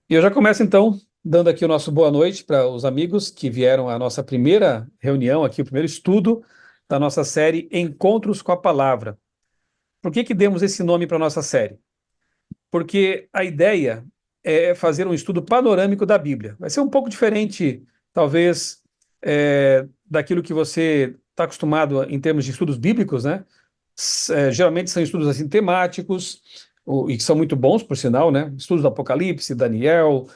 E eu já começo então dando aqui o nosso boa noite para os amigos que vieram à nossa primeira reunião aqui, o primeiro estudo da nossa série Encontros com a Palavra. Por que que demos esse nome para a nossa série? Porque a ideia é fazer um estudo panorâmico da Bíblia. Vai ser um pouco diferente, talvez, daquilo que você está acostumado em termos de estudos bíblicos, né? Geralmente são estudos assim temáticos e que são muito bons, por sinal, né? Estudos do Apocalipse, Daniel,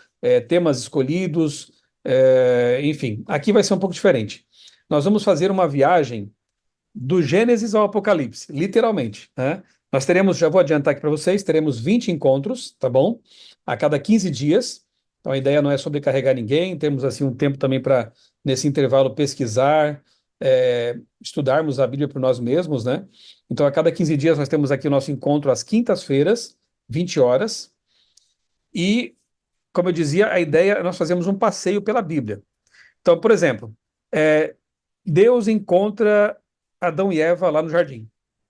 temas escolhidos, enfim. Aqui vai ser um pouco diferente. Nós vamos fazer uma viagem do Gênesis ao Apocalipse, literalmente, né? Nós teremos, já vou adiantar aqui para vocês, teremos 20 encontros, tá bom? A cada 15 dias. Então a ideia não é sobrecarregar ninguém, temos assim um tempo também para, nesse intervalo, pesquisar, estudarmos a Bíblia por nós mesmos, né? Então a cada 15 dias nós temos aqui o nosso encontro às quintas-feiras, 20 horas, e, como eu dizia, a ideia é nós fazermos um passeio pela Bíblia. Então, por exemplo, é, Deus encontra Adão e Eva lá no jardim.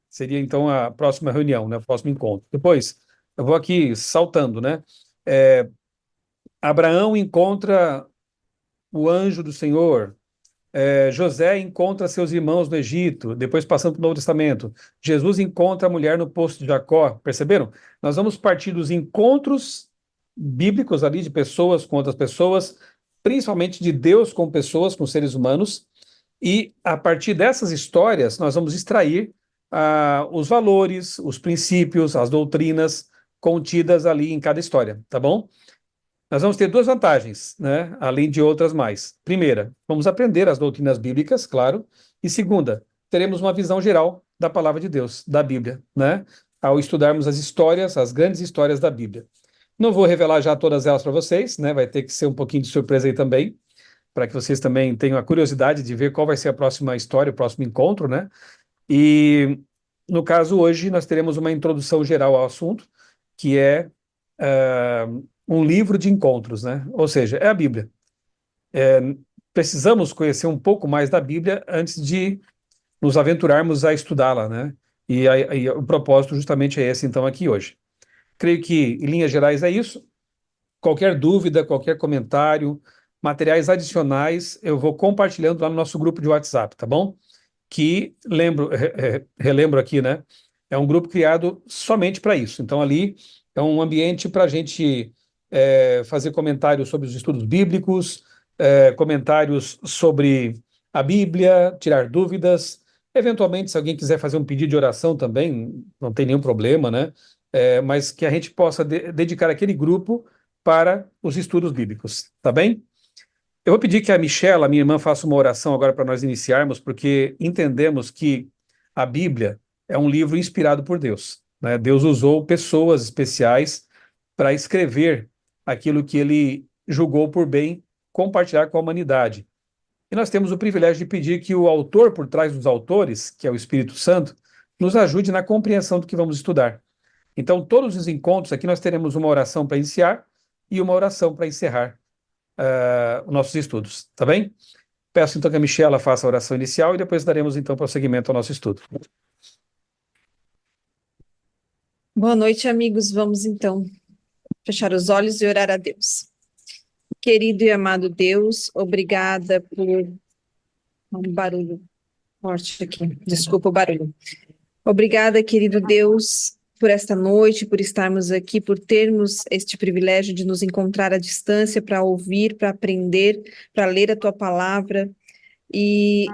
Seria então a próxima reunião, né? O próximo encontro. Depois, eu vou aqui saltando, né? É, Abraão encontra o anjo do Senhor. José encontra seus irmãos no Egito. Depois, passando para o Novo Testamento, Jesus encontra a mulher no poço de Jacó. Perceberam? Nós vamos partir dos encontros bíblicos ali de pessoas com outras pessoas, principalmente de Deus com pessoas, com seres humanos, e a partir dessas histórias nós vamos extrair os valores, os princípios, as doutrinas contidas ali em cada história, tá bom? Nós vamos ter duas vantagens, né? Além de outras mais. Primeira, vamos aprender as doutrinas bíblicas, claro. E segunda, teremos uma visão geral da palavra de Deus, da Bíblia, né? Ao estudarmos as histórias, as grandes histórias da Bíblia. Não vou revelar já todas elas para vocês, né? Vai ter que ser um pouquinho de surpresa aí também, para que vocês também tenham a curiosidade de ver qual vai ser a próxima história, o próximo encontro, né? E no caso hoje nós teremos uma introdução geral ao assunto, que é um livro de encontros, né? Ou seja, é a Bíblia. É, Precisamos conhecer um pouco mais da Bíblia antes de nos aventurarmos a estudá-la, né? E o propósito justamente é esse, então, aqui hoje. Creio que, em linhas gerais, é isso. Qualquer dúvida, qualquer comentário, materiais adicionais, eu vou compartilhando lá no nosso grupo de WhatsApp, tá bom? Que, relembro aqui, né? É um grupo criado somente para isso. Então, ali é um ambiente para a gente fazer comentários sobre os estudos bíblicos, comentários sobre a Bíblia, tirar dúvidas. Eventualmente, se alguém quiser fazer um pedido de oração também, não tem nenhum problema, né? Mas que a gente possa dedicar aquele grupo para os estudos bíblicos, tá bem? Eu vou pedir que a Michela, minha irmã, faça uma oração agora para nós iniciarmos, porque entendemos que a Bíblia é um livro inspirado por Deus, né? Deus usou pessoas especiais para escrever aquilo que ele julgou por bem compartilhar com a humanidade. E nós temos o privilégio de pedir que o autor por trás dos autores, que é o Espírito Santo, nos ajude na compreensão do que vamos estudar. Então, todos os encontros aqui nós teremos uma oração para iniciar e uma oração para encerrar os nossos estudos, tá bem? Peço então que a Michela faça a oração inicial e depois daremos então prosseguimento ao nosso estudo. Boa noite, amigos. Vamos então fechar os olhos e orar a Deus. Querido e amado Deus, obrigada por um barulho forte aqui. Desculpa o barulho. Obrigada, querido Deus, por esta noite, por estarmos aqui, por termos este privilégio de nos encontrar à distância para ouvir, para aprender, para ler a tua palavra. E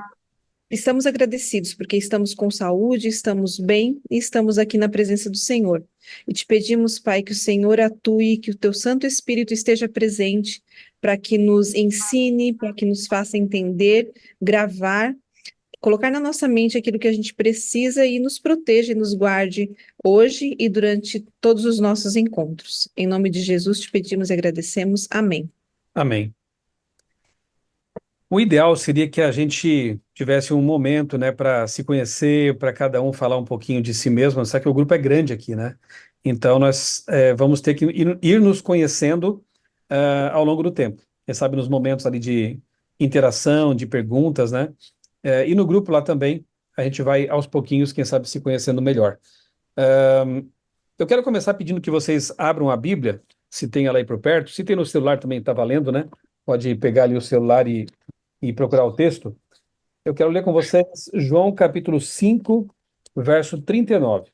estamos agradecidos porque estamos com saúde, estamos bem e estamos aqui na presença do Senhor. E te pedimos, Pai, que o Senhor atue, que o teu Santo Espírito esteja presente para que nos ensine, para que nos faça entender, gravar, colocar na nossa mente aquilo que a gente precisa e nos proteja e nos guarde hoje e durante todos os nossos encontros. Em nome de Jesus te pedimos e agradecemos. Amém. Amém. O ideal seria que a gente tivesse um momento, né, para se conhecer, para cada um falar um pouquinho de si mesmo, só que o grupo é grande aqui, né? Então nós vamos ter que ir nos conhecendo ao longo do tempo. Quem sabe nos momentos ali de interação, de perguntas, né? E no grupo lá também a gente vai aos pouquinhos, quem sabe, se conhecendo melhor. Eu quero começar pedindo que vocês abram a Bíblia se tem ela aí por perto. Se tem no celular também está valendo, né? Pode pegar ali o celular e procurar o texto. Eu quero ler com vocês João capítulo 5, verso 39.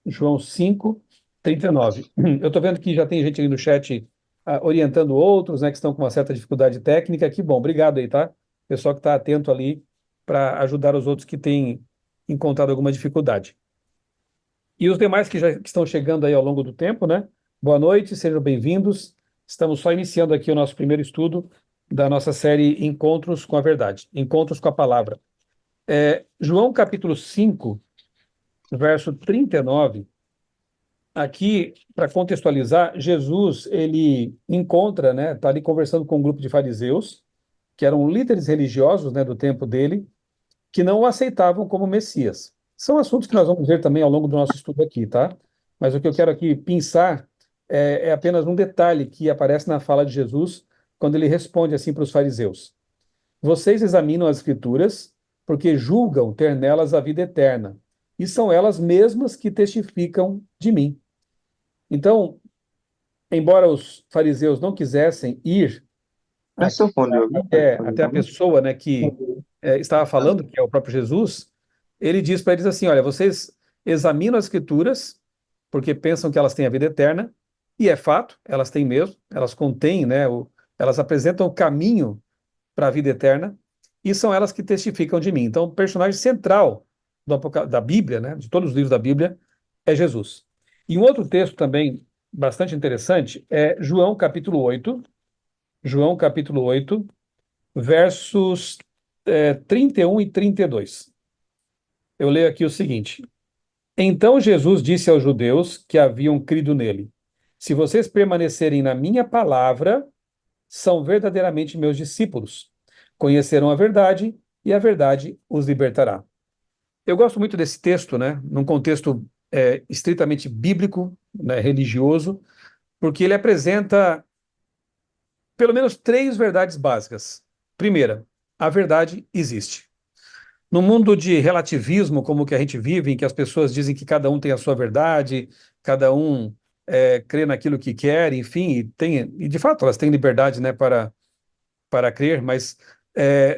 João 5, 39. Eu estou vendo que já tem gente aí no chat orientando outros, né, que estão com uma certa dificuldade técnica. Que bom, obrigado aí, tá? Pessoal que está atento ali para ajudar os outros que têm encontrado alguma dificuldade. E os demais que estão chegando aí ao longo do tempo, né? Boa noite, sejam bem-vindos. Estamos só iniciando aqui o nosso primeiro estudo da nossa série Encontros com a Verdade, Encontros com a Palavra. João capítulo 5, verso 39. Aqui, para contextualizar, Jesus, ele encontra, né, está ali conversando com um grupo de fariseus, que eram líderes religiosos, né, do tempo dele, que não o aceitavam como Messias. São assuntos que nós vamos ver também ao longo do nosso estudo aqui, tá? Mas o que eu quero aqui pensar é apenas um detalhe que aparece na fala de Jesus, quando ele responde assim para os fariseus: Vocês examinam as Escrituras porque julgam ter nelas a vida eterna, e são elas mesmas que testificam de mim. Então, embora os fariseus não quisessem ir Presta aqui seu fone de ouvido, até a pessoa, né, que estava falando, que é o próprio Jesus, ele diz para eles assim: olha, vocês examinam as Escrituras porque pensam que elas têm a vida eterna, e é fato, elas têm mesmo, elas contêm, né, elas apresentam o caminho para a vida eterna, e são elas que testificam de mim. Então, o personagem central da Bíblia, né, de todos os livros da Bíblia, é Jesus. E um outro texto também bastante interessante é João capítulo 8, versos 31 e 32. Eu leio aqui o seguinte: Então Jesus disse aos judeus que haviam crido nele: Se vocês permanecerem na minha palavra, são verdadeiramente meus discípulos. Conhecerão a verdade e a verdade os libertará. Eu gosto muito desse texto, né, num contexto estritamente bíblico, né, religioso, porque ele apresenta pelo menos três verdades básicas. Primeira, a verdade existe. No mundo de relativismo, como o que a gente vive, em que as pessoas dizem que cada um tem a sua verdade, cada um crê naquilo que quer, enfim, e de fato elas têm liberdade, né, para crer, mas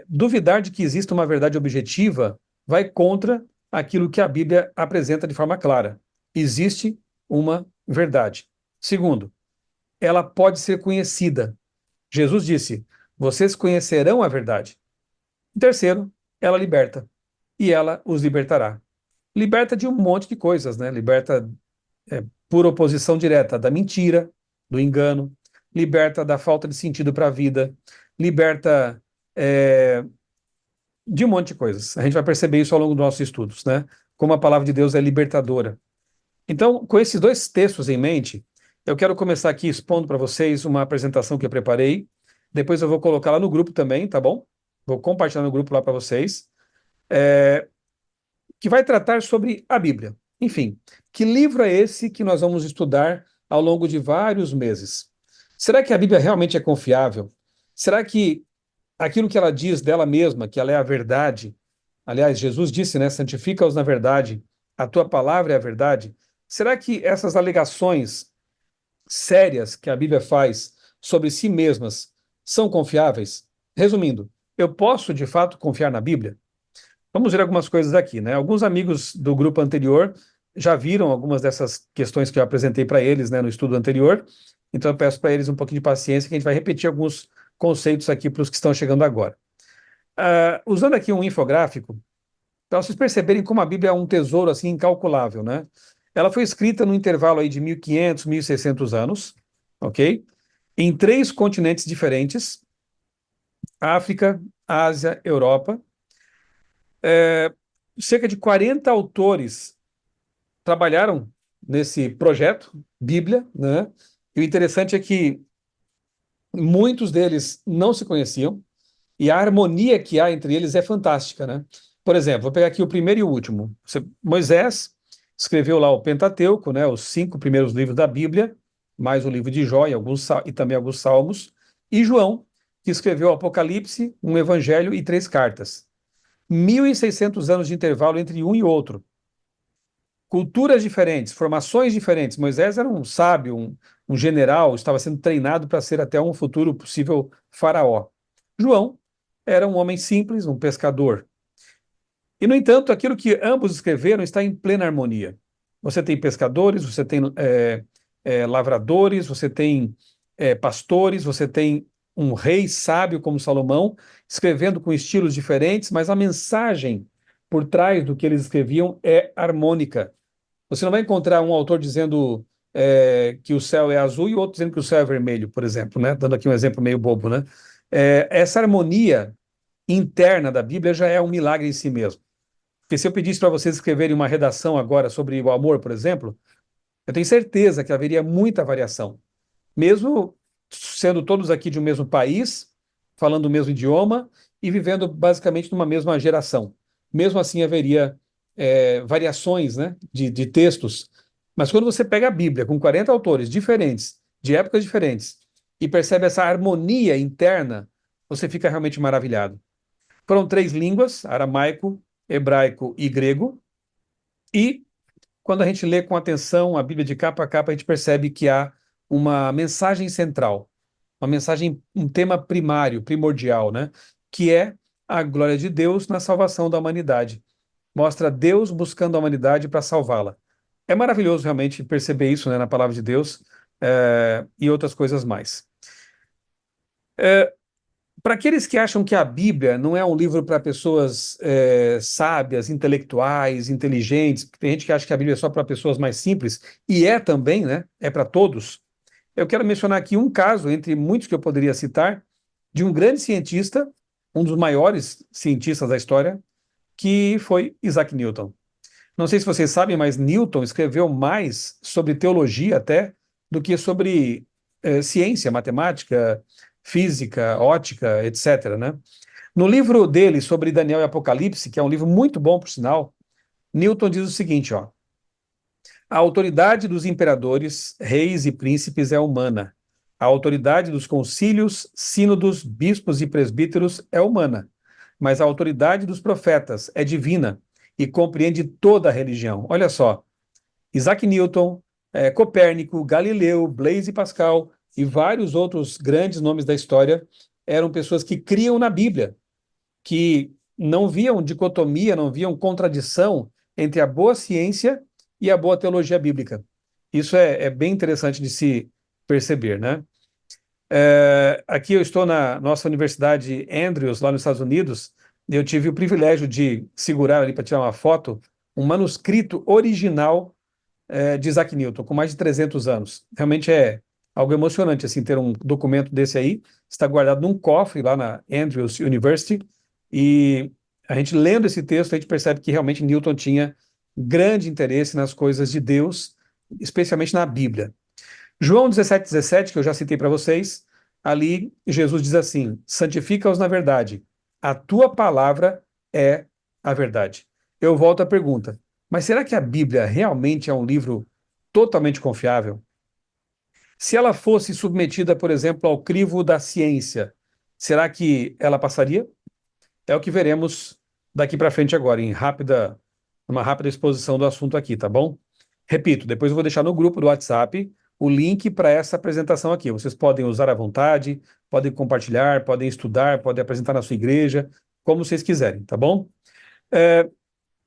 duvidar de que exista uma verdade objetiva vai contra aquilo que a Bíblia apresenta de forma clara. Existe uma verdade. Segundo, ela pode ser conhecida. Jesus disse: Vocês conhecerão a verdade. Terceiro, ela liberta. E ela os libertará. Liberta de um monte de coisas, né? Liberta por oposição direta da mentira, do engano, liberta da falta de sentido para a vida, liberta de um monte de coisas. A gente vai perceber isso ao longo dos nossos estudos, né? Como a palavra de Deus é libertadora. Então, com esses dois textos em mente, eu quero começar aqui expondo para vocês uma apresentação que eu preparei. Depois eu vou colocar lá no grupo também, tá bom? Vou compartilhar no grupo lá para vocês, que vai tratar sobre a Bíblia. Enfim, que livro é esse que nós vamos estudar ao longo de vários meses? Será que a Bíblia realmente é confiável? Será que aquilo que ela diz dela mesma, que ela é a verdade, aliás, Jesus disse, né, santifica-os na verdade, a tua palavra é a verdade. Será que essas alegações sérias que a Bíblia faz sobre si mesmas são confiáveis? Resumindo, eu posso de fato confiar na Bíblia? Vamos ver algumas coisas aqui, né? Alguns amigos do grupo anterior já viram algumas dessas questões que eu apresentei para eles, né, no estudo anterior. Então eu peço para eles um pouquinho de paciência, que a gente vai repetir alguns conceitos aqui para os que estão chegando agora. Usando aqui um infográfico, para vocês perceberem como a Bíblia é um tesouro assim incalculável, né? Ela foi escrita no intervalo aí de 1500, 1600 anos, ok? Em três continentes diferentes: África, Ásia, Europa. Cerca de 40 autores trabalharam nesse projeto, Bíblia, né? E o interessante é que muitos deles não se conheciam, e a harmonia que há entre eles é fantástica, né? Por exemplo, vou pegar aqui o primeiro e o último. Moisés escreveu lá o Pentateuco, né, os 5 primeiros livros da Bíblia, mais o livro de Jó e também alguns salmos, e João, que escreveu o Apocalipse, um evangelho e 3 cartas. 1600 anos de intervalo entre um e outro. culturas diferentes, formações diferentes. Moisés era um sábio, um general, estava sendo treinado para ser até um futuro possível faraó. João era um homem simples, um pescador. E, no entanto, aquilo que ambos escreveram está em plena harmonia. Você tem pescadores, você tem lavradores, você tem pastores, você tem um rei sábio como Salomão, escrevendo com estilos diferentes, mas a mensagem por trás do que eles escreviam é harmônica. Você não vai encontrar um autor dizendo que o céu é azul e outro dizendo que o céu é vermelho, por exemplo, né? Dando aqui um exemplo meio bobo, né? Essa harmonia interna da Bíblia já é um milagre em si mesmo. Porque se eu pedisse para vocês escreverem uma redação agora sobre o amor, por exemplo, eu tenho certeza que haveria muita variação. Mesmo sendo todos aqui de um mesmo país, falando o mesmo idioma e vivendo basicamente numa mesma geração. Mesmo assim, haveria variações, né, de textos. Mas quando você pega a Bíblia com 40 autores diferentes, de épocas diferentes, e percebe essa harmonia interna, você fica realmente maravilhado. Foram 3 línguas, aramaico, hebraico e grego, e quando a gente lê com atenção a Bíblia de capa a capa, a gente percebe que há uma mensagem central, uma mensagem, um tema primário, primordial, né? Que é a glória de Deus na salvação da humanidade. Mostra Deus buscando a humanidade para salvá-la. É maravilhoso realmente perceber isso, né, na palavra de Deus, e outras coisas mais. Para aqueles que acham que a Bíblia não é um livro para pessoas sábias, intelectuais, inteligentes, porque tem gente que acha que a Bíblia é só para pessoas mais simples, e é também, né? É para todos. Eu quero mencionar aqui um caso, entre muitos que eu poderia citar, de um grande cientista, um dos maiores cientistas da história, que foi Isaac Newton. Não sei se vocês sabem, mas Newton escreveu mais sobre teologia até do que sobre ciência, matemática, física, ótica, etc., né? No livro dele sobre Daniel e Apocalipse, que é um livro muito bom, por sinal, Newton diz o seguinte, ó: a autoridade dos imperadores, reis e príncipes é humana. A autoridade dos concílios, sínodos, bispos e presbíteros é humana. Mas a autoridade dos profetas é divina e compreende toda a religião. Olha só, Isaac Newton, Copérnico, Galileu, Blaise Pascal e vários outros grandes nomes da história eram pessoas que criam na Bíblia, que não viam dicotomia, não viam contradição entre a boa ciência e a boa teologia bíblica. Isso é bem interessante de se perceber, né? Aqui eu estou na nossa Universidade Andrews, lá nos Estados Unidos, e eu tive o privilégio de segurar ali para tirar uma foto, um manuscrito original de Isaac Newton, com mais de 300 anos. Realmente é algo emocionante, assim, ter um documento desse aí. Está guardado num cofre lá na Andrews University, e a gente lendo esse texto, a gente percebe que realmente Newton tinha grande interesse nas coisas de Deus, especialmente na Bíblia. João 17:17, que eu já citei para vocês, ali Jesus diz assim: santifica-os na verdade, a tua palavra é a verdade. Eu volto à pergunta, mas será que a Bíblia realmente é um livro totalmente confiável? Se ela fosse submetida, por exemplo, ao crivo da ciência, será que ela passaria? É o que veremos daqui para frente agora, uma rápida exposição do assunto aqui, tá bom? Repito, depois eu vou deixar no grupo do WhatsApp o link para essa apresentação aqui. Vocês podem usar à vontade, podem compartilhar, podem estudar, podem apresentar na sua igreja, como vocês quiserem, tá bom?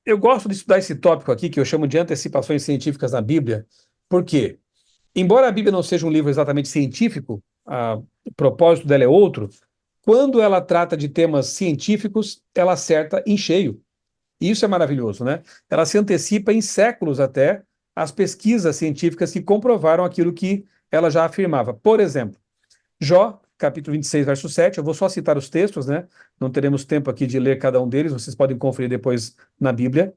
Eu gosto de estudar esse tópico aqui, que eu chamo de antecipações científicas na Bíblia, porque, embora a Bíblia não seja um livro exatamente científico, o propósito dela é outro, quando ela trata de temas científicos, ela acerta em cheio. E isso é maravilhoso, né? Ela se antecipa em séculos até às pesquisas científicas que comprovaram aquilo que ela já afirmava. Por exemplo, Jó, capítulo 26, verso 7, eu vou só citar os textos, né? Não teremos tempo aqui de ler cada um deles, vocês podem conferir depois na Bíblia.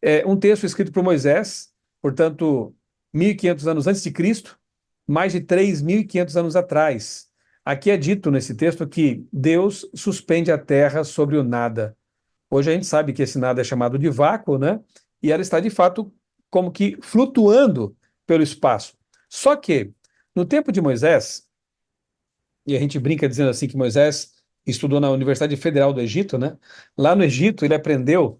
É um texto escrito por Moisés, portanto, 1.500 anos antes de Cristo, mais de 3.500 anos atrás. Aqui é dito nesse texto que Deus suspende a terra sobre o nada. Hoje a gente sabe que esse nada é chamado de vácuo, né? E ela está de fato como que flutuando pelo espaço. Só que, no tempo de Moisés, e a gente brinca dizendo assim que Moisés estudou na Universidade Federal do Egito, né? Lá no Egito ele aprendeu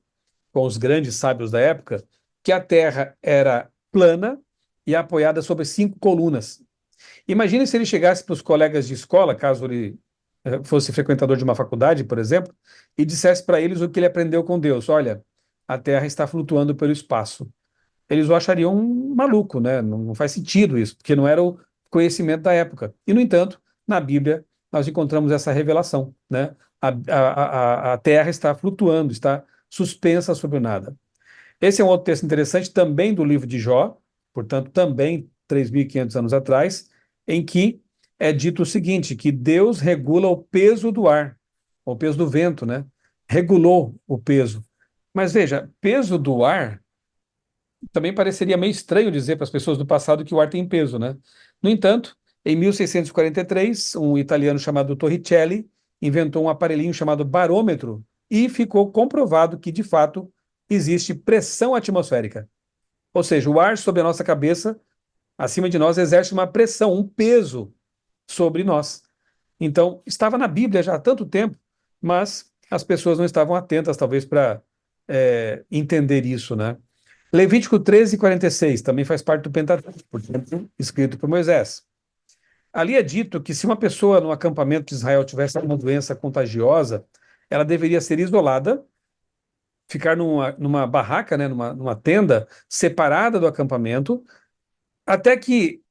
com os grandes sábios da época que a Terra era plana e apoiada sobre 5 colunas. Imagine se ele chegasse para os colegas de escola, caso ele fosse frequentador de uma faculdade, por exemplo, e dissesse para eles o que ele aprendeu com Deus. Olha, a Terra está flutuando pelo espaço. Eles o achariam um maluco, né? Não faz sentido isso, porque não era o conhecimento da época. E, no entanto, na Bíblia, nós encontramos essa revelação, né? A Terra está flutuando, está suspensa sobre o nada. Esse é um outro texto interessante, também do livro de Jó, portanto, também 3.500 anos atrás, em que é dito o seguinte, que Deus regula o peso do ar, o peso do vento, né? Regulou o peso. Mas veja, peso do ar também pareceria meio estranho dizer para as pessoas do passado que o ar tem peso, né? No entanto, em 1643, um italiano chamado Torricelli inventou um aparelhinho chamado barômetro e ficou comprovado que, de fato, existe pressão atmosférica. Ou seja, o ar sobre a nossa cabeça, acima de nós, exerce uma pressão, um peso sobre nós. Então, estava na Bíblia já há tanto tempo, mas as pessoas não estavam atentas, talvez, para entender isso, né? Levítico 13:46 também faz parte do Pentateuco, portanto, escrito por Moisés. Ali é dito que se uma pessoa no acampamento de Israel tivesse uma doença contagiosa, ela deveria ser isolada, ficar numa barraca, né, numa tenda separada do acampamento, até que,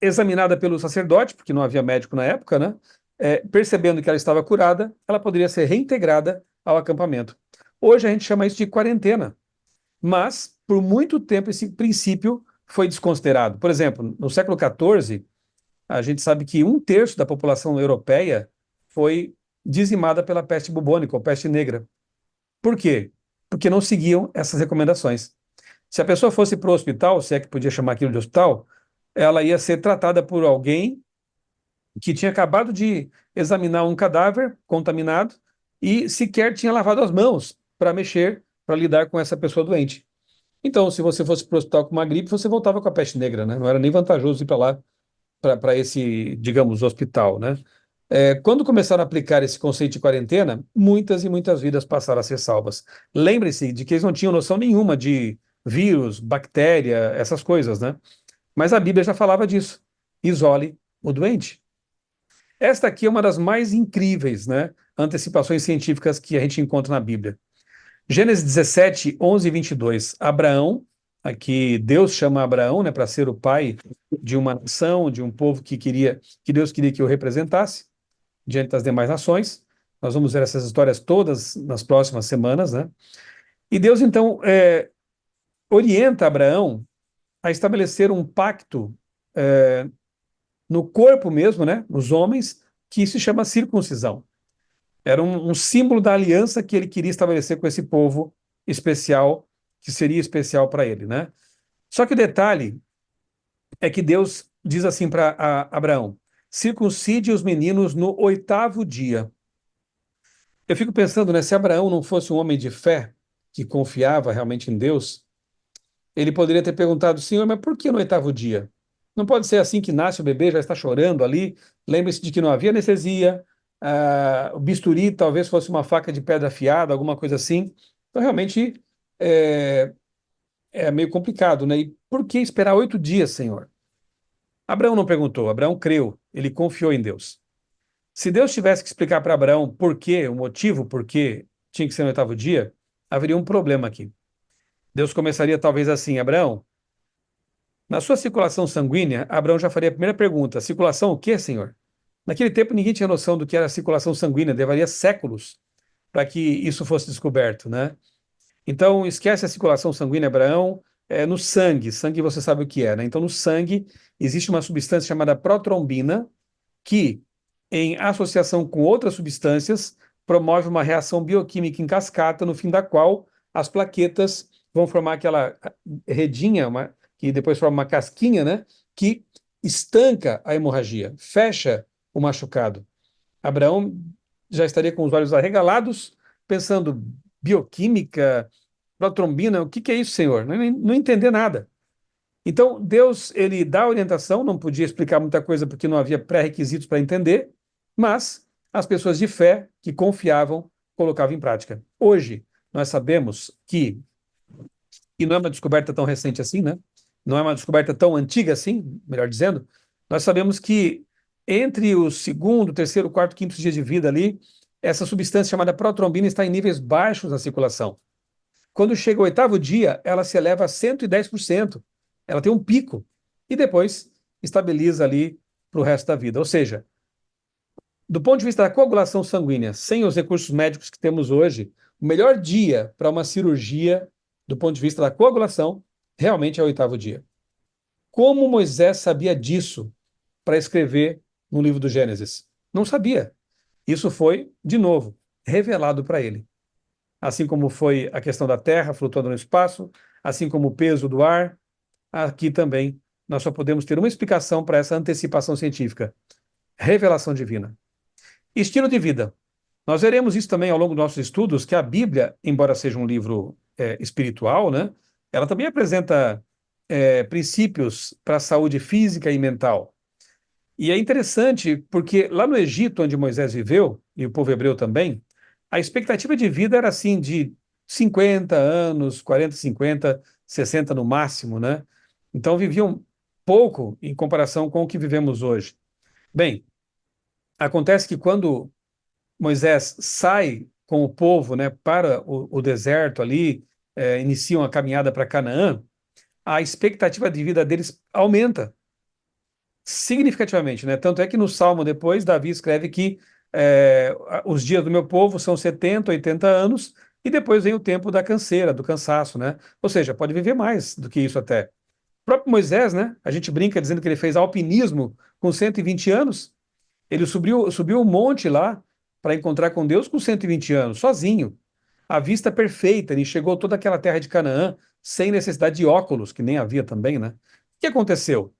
examinada pelo sacerdote, porque não havia médico na época, né, percebendo que ela estava curada, ela poderia ser reintegrada ao acampamento. Hoje a gente chama isso de quarentena. Mas, por muito tempo, esse princípio foi desconsiderado. Por exemplo, no século XIV, a gente sabe que 1/3 da população europeia foi dizimada pela peste bubônica, ou peste negra. Por quê? Porque não seguiam essas recomendações. Se a pessoa fosse para o hospital, se é que podia chamar aquilo de hospital, ela ia ser tratada por alguém que tinha acabado de examinar um cadáver contaminado e sequer tinha lavado as mãos para mexer, para lidar com essa pessoa doente. Então, se você fosse para o hospital com uma gripe, você voltava com a peste negra, né? Não era nem vantajoso ir para lá, para esse, digamos, hospital, né? Quando começaram a aplicar esse conceito de quarentena, muitas e muitas vidas passaram a ser salvas. Lembre-se de que eles não tinham noção nenhuma de vírus, bactéria, essas coisas, né? Mas a Bíblia já falava disso. Isole o doente. Esta aqui é uma das mais incríveis, né, antecipações científicas que a gente encontra na Bíblia. Gênesis 17, 11 e 22. Abraão, aqui Deus chama Abraão, né, para ser o pai de uma nação, de um povo que Deus queria que o representasse diante das demais nações. Nós vamos ver essas histórias todas nas próximas semanas, né? E Deus, então, orienta Abraão a estabelecer um pacto no corpo mesmo, né, nos homens, que se chama circuncisão. Era um símbolo da aliança que ele queria estabelecer com esse povo especial, que seria especial para ele, né? Só que o detalhe é que Deus diz assim para Abraão: circuncide os meninos no 8º dia. Eu fico pensando, né, se Abraão não fosse um homem de fé, que confiava realmente em Deus, ele poderia ter perguntado: Senhor, mas por que no 8º dia? Não pode ser assim que nasce o bebê, já está chorando ali. Lembre-se de que não havia anestesia, o bisturi talvez fosse uma faca de pedra afiada, alguma coisa assim. Então, realmente, é, é meio complicado, né? E por que esperar 8 dias, Senhor? Abraão não perguntou, Abraão creu, ele confiou em Deus. Se Deus tivesse que explicar para Abraão por quê, o motivo por que tinha que ser no 8º dia, haveria um problema aqui. Deus começaria talvez assim: Abraão, na sua circulação sanguínea, Abraão já faria a primeira pergunta: circulação o quê, Senhor? Naquele tempo ninguém tinha noção do que era circulação sanguínea, levaria séculos para que isso fosse descoberto, né? Então, esquece a circulação sanguínea, Abraão, no sangue. Sangue você sabe o que é, né? Então, no sangue existe uma substância chamada protrombina que, em associação com outras substâncias, promove uma reação bioquímica em cascata, no fim da qual as plaquetas vão formar aquela redinha, que depois forma uma casquinha, né? Que estanca a hemorragia, fecha o machucado. Abraão já estaria com os olhos arregalados, pensando: bioquímica, protrombina, o que é isso, Senhor? Não entender nada. Então, Deus, ele dá orientação, não podia explicar muita coisa porque não havia pré-requisitos para entender, mas as pessoas de fé que confiavam colocavam em prática. Hoje, nós sabemos que e não é uma descoberta tão recente assim, né? Não é uma descoberta tão antiga assim, melhor dizendo. Nós sabemos que entre o segundo, terceiro, quarto, quinto dia de vida ali, essa substância chamada protrombina está em níveis baixos na circulação. Quando chega o oitavo dia, ela se eleva a 110%. Ela tem um pico e depois estabiliza ali para o resto da vida. Ou seja, do ponto de vista da coagulação sanguínea, sem os recursos médicos que temos hoje, o melhor dia para uma cirurgia, do ponto de vista da coagulação, realmente é o oitavo dia. Como Moisés sabia disso para escrever no livro do Gênesis? Não sabia. Isso foi, de novo, revelado para ele. Assim como foi a questão da Terra flutuando no espaço, assim como o peso do ar, aqui também nós só podemos ter uma explicação para essa antecipação científica: revelação divina. Estilo de vida. Nós veremos isso também ao longo dos nossos estudos, que a Bíblia, embora seja um livro espiritual, né, ela também apresenta princípios para a saúde física e mental. E é interessante porque lá no Egito, onde Moisés viveu, e o povo hebreu também, a expectativa de vida era assim de 50 anos, 40, 50, 60 no máximo, né? Então viviam pouco em comparação com o que vivemos hoje. Bem, acontece que quando Moisés sai com o povo, né, para o deserto ali, iniciam a caminhada para Canaã, a expectativa de vida deles aumenta significativamente, né? Tanto é que no Salmo depois, Davi escreve que os dias do meu povo são 70, 80 anos, e depois vem o tempo da canseira, do cansaço, né? Ou seja, pode viver mais do que isso até. O próprio Moisés, né? A gente brinca dizendo que ele fez alpinismo com 120 anos. Ele subiu um monte lá para encontrar com Deus com 120 anos, sozinho. A vista perfeita, ele chegou a toda aquela terra de Canaã sem necessidade de óculos, que nem havia também, né? O que aconteceu?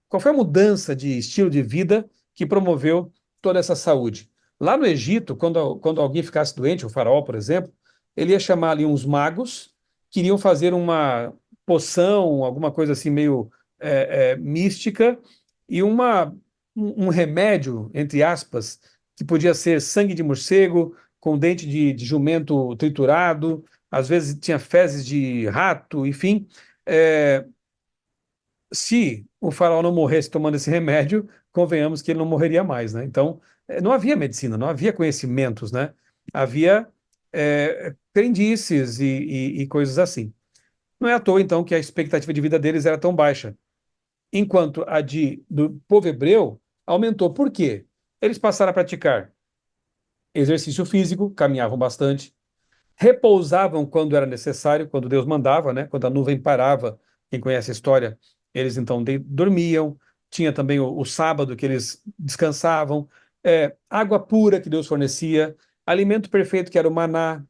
Qual foi a mudança de estilo de vida que promoveu toda essa saúde? Lá no Egito, quando alguém ficasse doente, o faraó, por exemplo, ele ia chamar ali uns magos, queriam fazer uma poção, alguma coisa assim meio mística, e um remédio, entre aspas, que podia ser sangue de morcego, com dente de jumento triturado, às vezes tinha fezes de rato, enfim. É, Se o faraó não morresse tomando esse remédio, convenhamos que ele não morreria mais, né? Então, não havia medicina, não havia conhecimentos, né? Havia crendices e coisas assim. Não é à toa, então, que a expectativa de vida deles era tão baixa, enquanto a do povo hebreu aumentou. Por quê? Eles passaram a praticar exercício físico, caminhavam bastante, repousavam quando era necessário, quando Deus mandava, né? Quando a nuvem parava, quem conhece a história, eles então dormiam. Tinha também o sábado que eles descansavam, água pura que Deus fornecia, alimento perfeito que era o maná,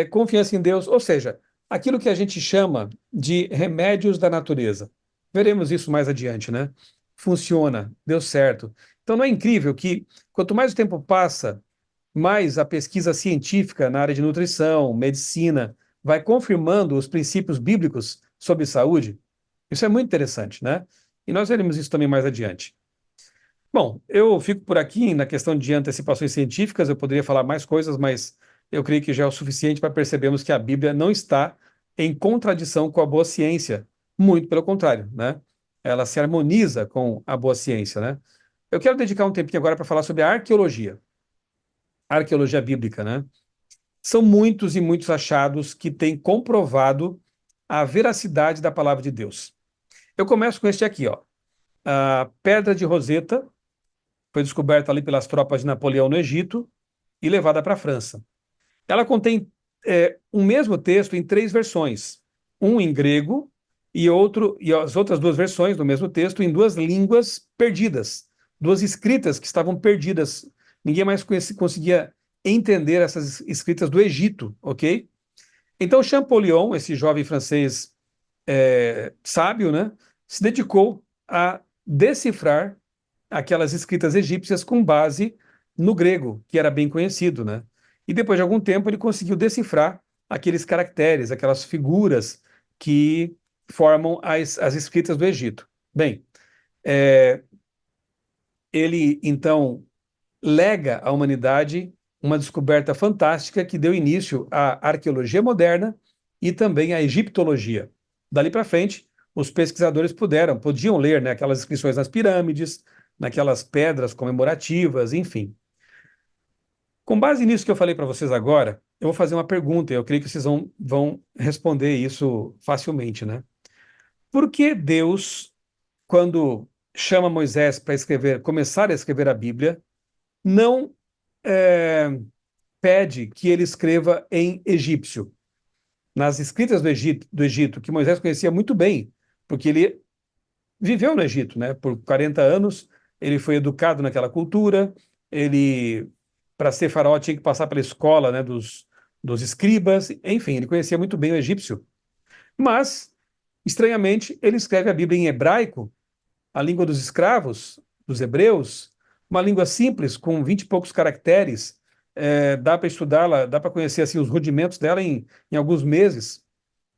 confiança em Deus, ou seja, aquilo que a gente chama de remédios da natureza. Veremos isso mais adiante, né? Funciona, deu certo. Então não é incrível que quanto mais o tempo passa, mas a pesquisa científica na área de nutrição, medicina, vai confirmando os princípios bíblicos sobre saúde. Isso é muito interessante, né? E nós veremos isso também mais adiante. Bom, eu fico por aqui na questão de antecipações científicas, eu poderia falar mais coisas, mas eu creio que já é o suficiente para percebermos que a Bíblia não está em contradição com a boa ciência. Muito pelo contrário, né? Ela se harmoniza com a boa ciência, né? Eu quero dedicar um tempinho agora para falar sobre a arqueologia bíblica, né? São muitos e muitos achados que têm comprovado a veracidade da palavra de Deus. Eu começo com este aqui, ó. A Pedra de Roseta foi descoberta ali pelas tropas de Napoleão no Egito e levada para a França. Ela contém um mesmo texto em três versões, um em grego e as outras duas versões do mesmo texto em duas línguas perdidas, duas escritas que estavam perdidas. Ninguém mais conseguia entender essas escritas do Egito, ok? Então Champollion, esse jovem francês sábio, né, se dedicou a decifrar aquelas escritas egípcias com base no grego, que era bem conhecido, né? E depois de algum tempo ele conseguiu decifrar aqueles caracteres, aquelas figuras que formam as escritas do Egito. Bem, é, ele então lega à humanidade uma descoberta fantástica que deu início à arqueologia moderna e também a egiptologia. Dali para frente, os pesquisadores podiam ler, né, aquelas inscrições nas pirâmides, naquelas pedras comemorativas, enfim. Com base nisso que eu falei para vocês agora, eu vou fazer uma pergunta e eu creio que vocês vão responder isso facilmente, né? Por que Deus, quando chama Moisés para começar a escrever a Bíblia, não pede que ele escreva em egípcio? Nas escritas do Egito, que Moisés conhecia muito bem, porque ele viveu no Egito, né? Por 40 anos, ele foi educado naquela cultura, ele, para ser faraó, tinha que passar pela escola, né, dos escribas, enfim, ele conhecia muito bem o egípcio. Mas, estranhamente, ele escreve a Bíblia em hebraico, a língua dos escravos, dos hebreus, uma língua simples, com 20 e poucos caracteres, dá para estudá-la, dá para conhecer assim, os rudimentos dela em alguns meses.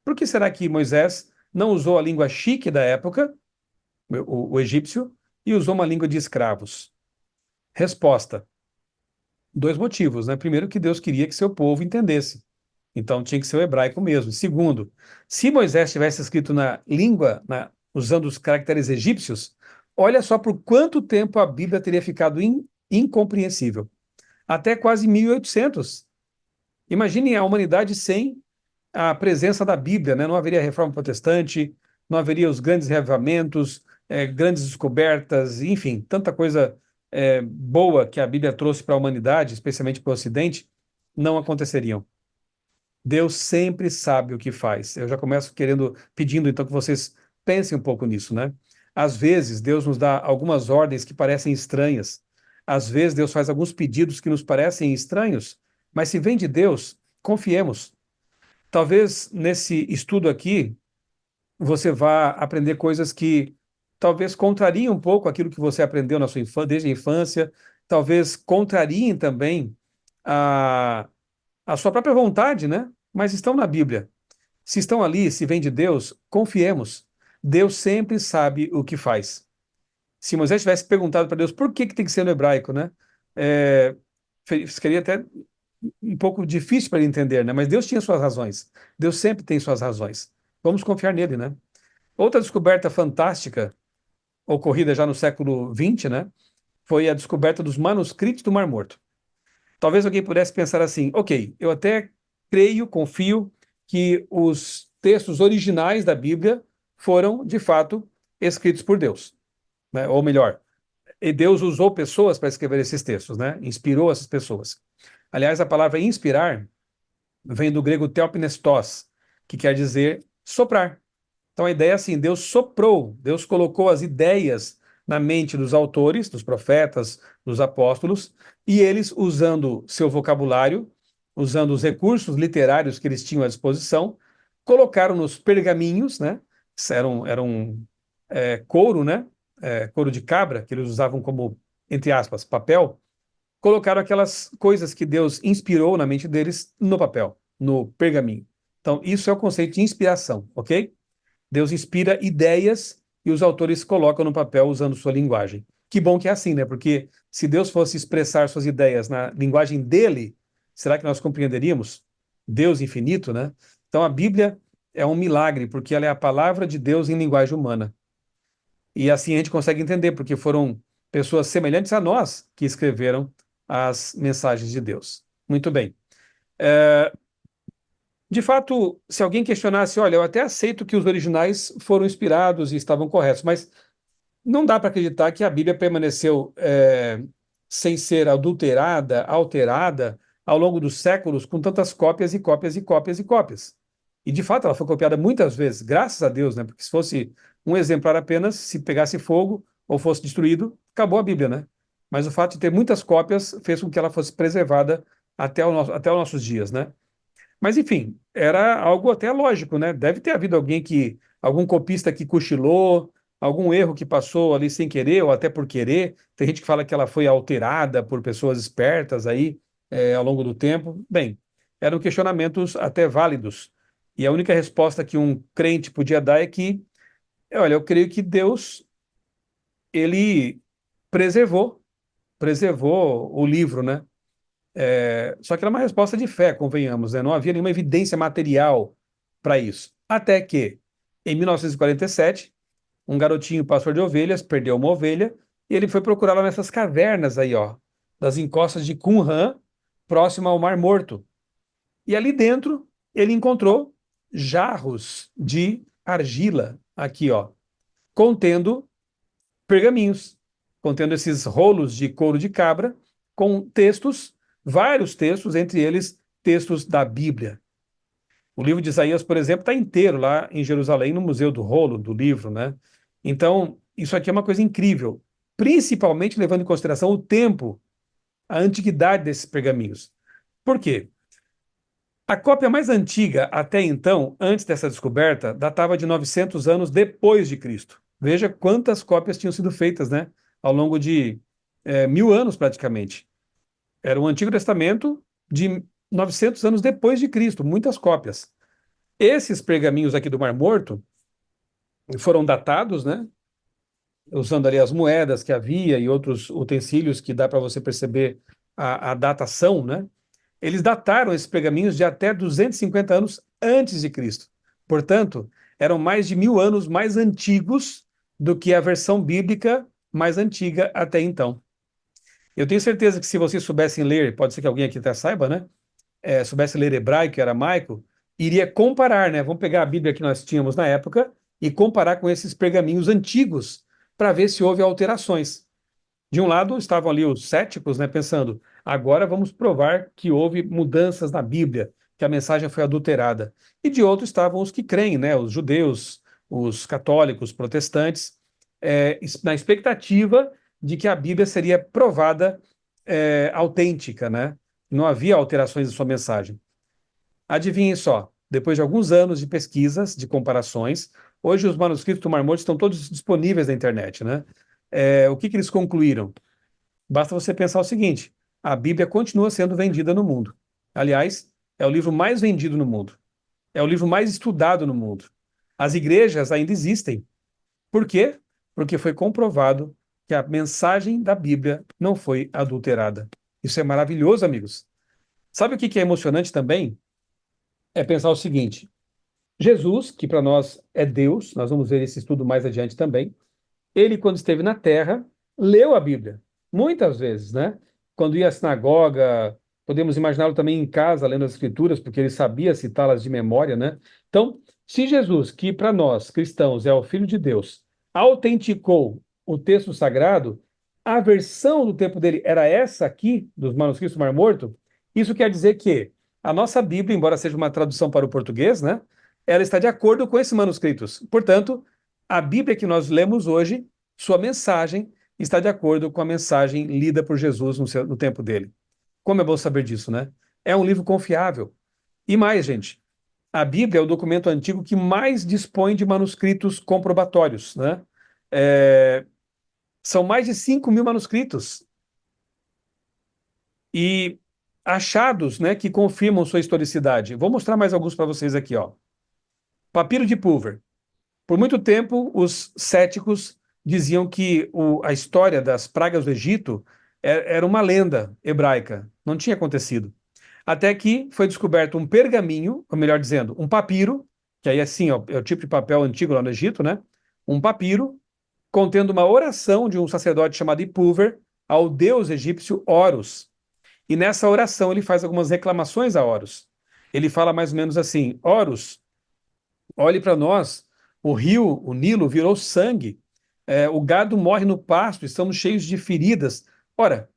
Por que será que Moisés não usou a língua chique da época, o egípcio, e usou uma língua de escravos? Resposta: dois motivos, né? Primeiro, que Deus queria que seu povo entendesse. Então tinha que ser o hebraico mesmo. Segundo, se Moisés tivesse escrito na língua, usando os caracteres egípcios, olha só por quanto tempo a Bíblia teria ficado incompreensível. Até quase 1800. Imaginem a humanidade sem a presença da Bíblia, né? Não haveria reforma protestante, não haveria os grandes reavivamentos, grandes descobertas, enfim, tanta coisa boa que a Bíblia trouxe para a humanidade, especialmente para o Ocidente, não aconteceriam. Deus sempre sabe o que faz. Eu já começo pedindo então que vocês pensem um pouco nisso, né? Às vezes Deus nos dá algumas ordens que parecem estranhas. Às vezes Deus faz alguns pedidos que nos parecem estranhos, mas se vem de Deus, confiemos. Talvez nesse estudo aqui você vá aprender coisas que talvez contrariem um pouco aquilo que você aprendeu na sua desde a infância, talvez contrariem também a, a sua própria vontade, né? Mas estão na Bíblia. Se estão ali, se vem de Deus, confiemos. Deus sempre sabe o que faz. Se Moisés tivesse perguntado para Deus por que tem que ser no hebraico, né? É, Seria até um pouco difícil para ele entender, né? Mas Deus tinha suas razões. Deus sempre tem suas razões. Vamos confiar nele, né? Outra descoberta fantástica, ocorrida já no século XX, né? Foi a descoberta dos manuscritos do Mar Morto. Talvez alguém pudesse pensar assim: ok, eu até creio, confio que os textos originais da Bíblia foram, de fato, escritos por Deus, né? Ou melhor, e Deus usou pessoas para escrever esses textos, né? Inspirou essas pessoas. Aliás, a palavra inspirar vem do grego theopnestos, que quer dizer soprar. Então a ideia é assim: Deus soprou, Deus colocou as ideias na mente dos autores, dos profetas, dos apóstolos, e eles, usando seu vocabulário, usando os recursos literários que eles tinham à disposição, colocaram nos pergaminhos, né? Couro, né? Couro de cabra, que eles usavam como, entre aspas, papel. Colocaram aquelas coisas que Deus inspirou na mente deles no papel, no pergaminho. Então, isso é o conceito de inspiração, ok? Deus inspira ideias e os autores colocam no papel usando sua linguagem. Que bom que é assim, né? Porque se Deus fosse expressar suas ideias na linguagem dele, será que nós compreenderíamos? Deus infinito, né? Então a Bíblia é um milagre, porque ela é a palavra de Deus em linguagem humana. E assim a gente consegue entender, porque foram pessoas semelhantes a nós que escreveram as mensagens de Deus. Muito bem. De fato, se alguém questionasse, olha, eu até aceito que os originais foram inspirados e estavam corretos, mas não dá para acreditar que a Bíblia permaneceu sem ser adulterada, alterada ao longo dos séculos com tantas cópias e cópias e cópias e cópias. E de fato ela foi copiada muitas vezes, graças a Deus, né? Porque se fosse um exemplar apenas, se pegasse fogo ou fosse destruído, acabou a Bíblia, né? Mas o fato de ter muitas cópias fez com que ela fosse preservada até os nossos dias, né? Mas, enfim, era algo até lógico, né? Deve ter havido algum copista que cochilou, algum erro que passou ali sem querer ou até por querer. Tem gente que fala que ela foi alterada por pessoas espertas aí, ao longo do tempo. Bem, eram questionamentos até válidos. E a única resposta que um crente podia dar é que, olha, eu creio que Deus, ele preservou, preservou o livro, né? Só que era uma resposta de fé, convenhamos, né? Não havia nenhuma evidência material para isso. Até que, em 1947, um garotinho pastor de ovelhas perdeu uma ovelha e ele foi procurá-la nessas cavernas aí, ó, das encostas de Qumran, próximo ao Mar Morto. E ali dentro ele encontrou jarros de argila, aqui, ó, contendo pergaminhos, contendo esses rolos de couro de cabra, com textos, vários textos, entre eles textos da Bíblia. O livro de Isaías, por exemplo, está inteiro lá em Jerusalém, no Museu do Rolo, do livro, né? Então, isso aqui é uma coisa incrível, principalmente levando em consideração o tempo, a antiguidade desses pergaminhos. Por quê? A cópia mais antiga até então, antes dessa descoberta, datava de 900 anos depois de Cristo. Veja quantas cópias tinham sido feitas, né? Ao longo de 1000 anos praticamente. Era o Antigo Testamento de 900 anos depois de Cristo, muitas cópias. Esses pergaminhos aqui do Mar Morto foram datados, né? Usando ali as moedas que havia e outros utensílios que dá para você perceber a datação, né? Eles dataram esses pergaminhos de até 250 anos antes de Cristo. Portanto, eram mais de 1000 anos mais antigos do que a versão bíblica mais antiga até então. Eu tenho certeza que se vocês soubessem ler, pode ser que alguém aqui até saiba, né? Soubesse ler hebraico e aramaico, iria comparar, né? Vamos pegar a Bíblia que nós tínhamos na época e comparar com esses pergaminhos antigos para ver se houve alterações. De um lado estavam ali os céticos, né, pensando, agora vamos provar que houve mudanças na Bíblia, que a mensagem foi adulterada. E de outro estavam os que creem, né, os judeus, os católicos, protestantes, na expectativa de que a Bíblia seria provada autêntica, né? Não havia alterações em sua mensagem. Adivinhem só, depois de alguns anos de pesquisas, de comparações, hoje os manuscritos do Mar Morto estão todos disponíveis na internet, né? O que eles concluíram? Basta você pensar o seguinte: a Bíblia continua sendo vendida no mundo. Aliás, é o livro mais vendido no mundo. É o livro mais estudado no mundo. As igrejas ainda existem. Por quê? Porque foi comprovado que a mensagem da Bíblia não foi adulterada. Isso é maravilhoso, amigos. Sabe o que é emocionante também? É pensar o seguinte: Jesus, que para nós é Deus, nós vamos ver esse estudo mais adiante também, ele, quando esteve na Terra, leu a Bíblia, muitas vezes, né? Quando ia à sinagoga, podemos imaginá-lo também em casa, lendo as Escrituras, porque ele sabia citá-las de memória, né? Então, se Jesus, que para nós, cristãos, é o Filho de Deus, autenticou o texto sagrado, a versão do tempo dele era essa aqui, dos manuscritos do Mar Morto, isso quer dizer que a nossa Bíblia, embora seja uma tradução para o português, né? Ela está de acordo com esses manuscritos. Portanto, a Bíblia que nós lemos hoje, sua mensagem está de acordo com a mensagem lida por Jesus no tempo dele. Como é bom saber disso, né? É um livro confiável. E mais, gente, a Bíblia é o documento antigo que mais dispõe de manuscritos comprobatórios, né? São mais de 5.000 manuscritos e achados, né, que confirmam sua historicidade. Vou mostrar mais alguns para vocês aqui, ó. Papiro de Pulver. Por muito tempo, os céticos diziam que a história das pragas do Egito era uma lenda hebraica, não tinha acontecido. Até que foi descoberto um pergaminho, ou melhor dizendo, um papiro, que aí assim ó, é o tipo de papel antigo lá no Egito, né? Um papiro contendo uma oração de um sacerdote chamado Ipúver ao deus egípcio Horus. E nessa oração ele faz algumas reclamações a Horus. Ele fala mais ou menos assim: Horus, olhe para nós, o rio, o Nilo, virou sangue. O gado morre no pasto, estamos cheios de feridas. Ora,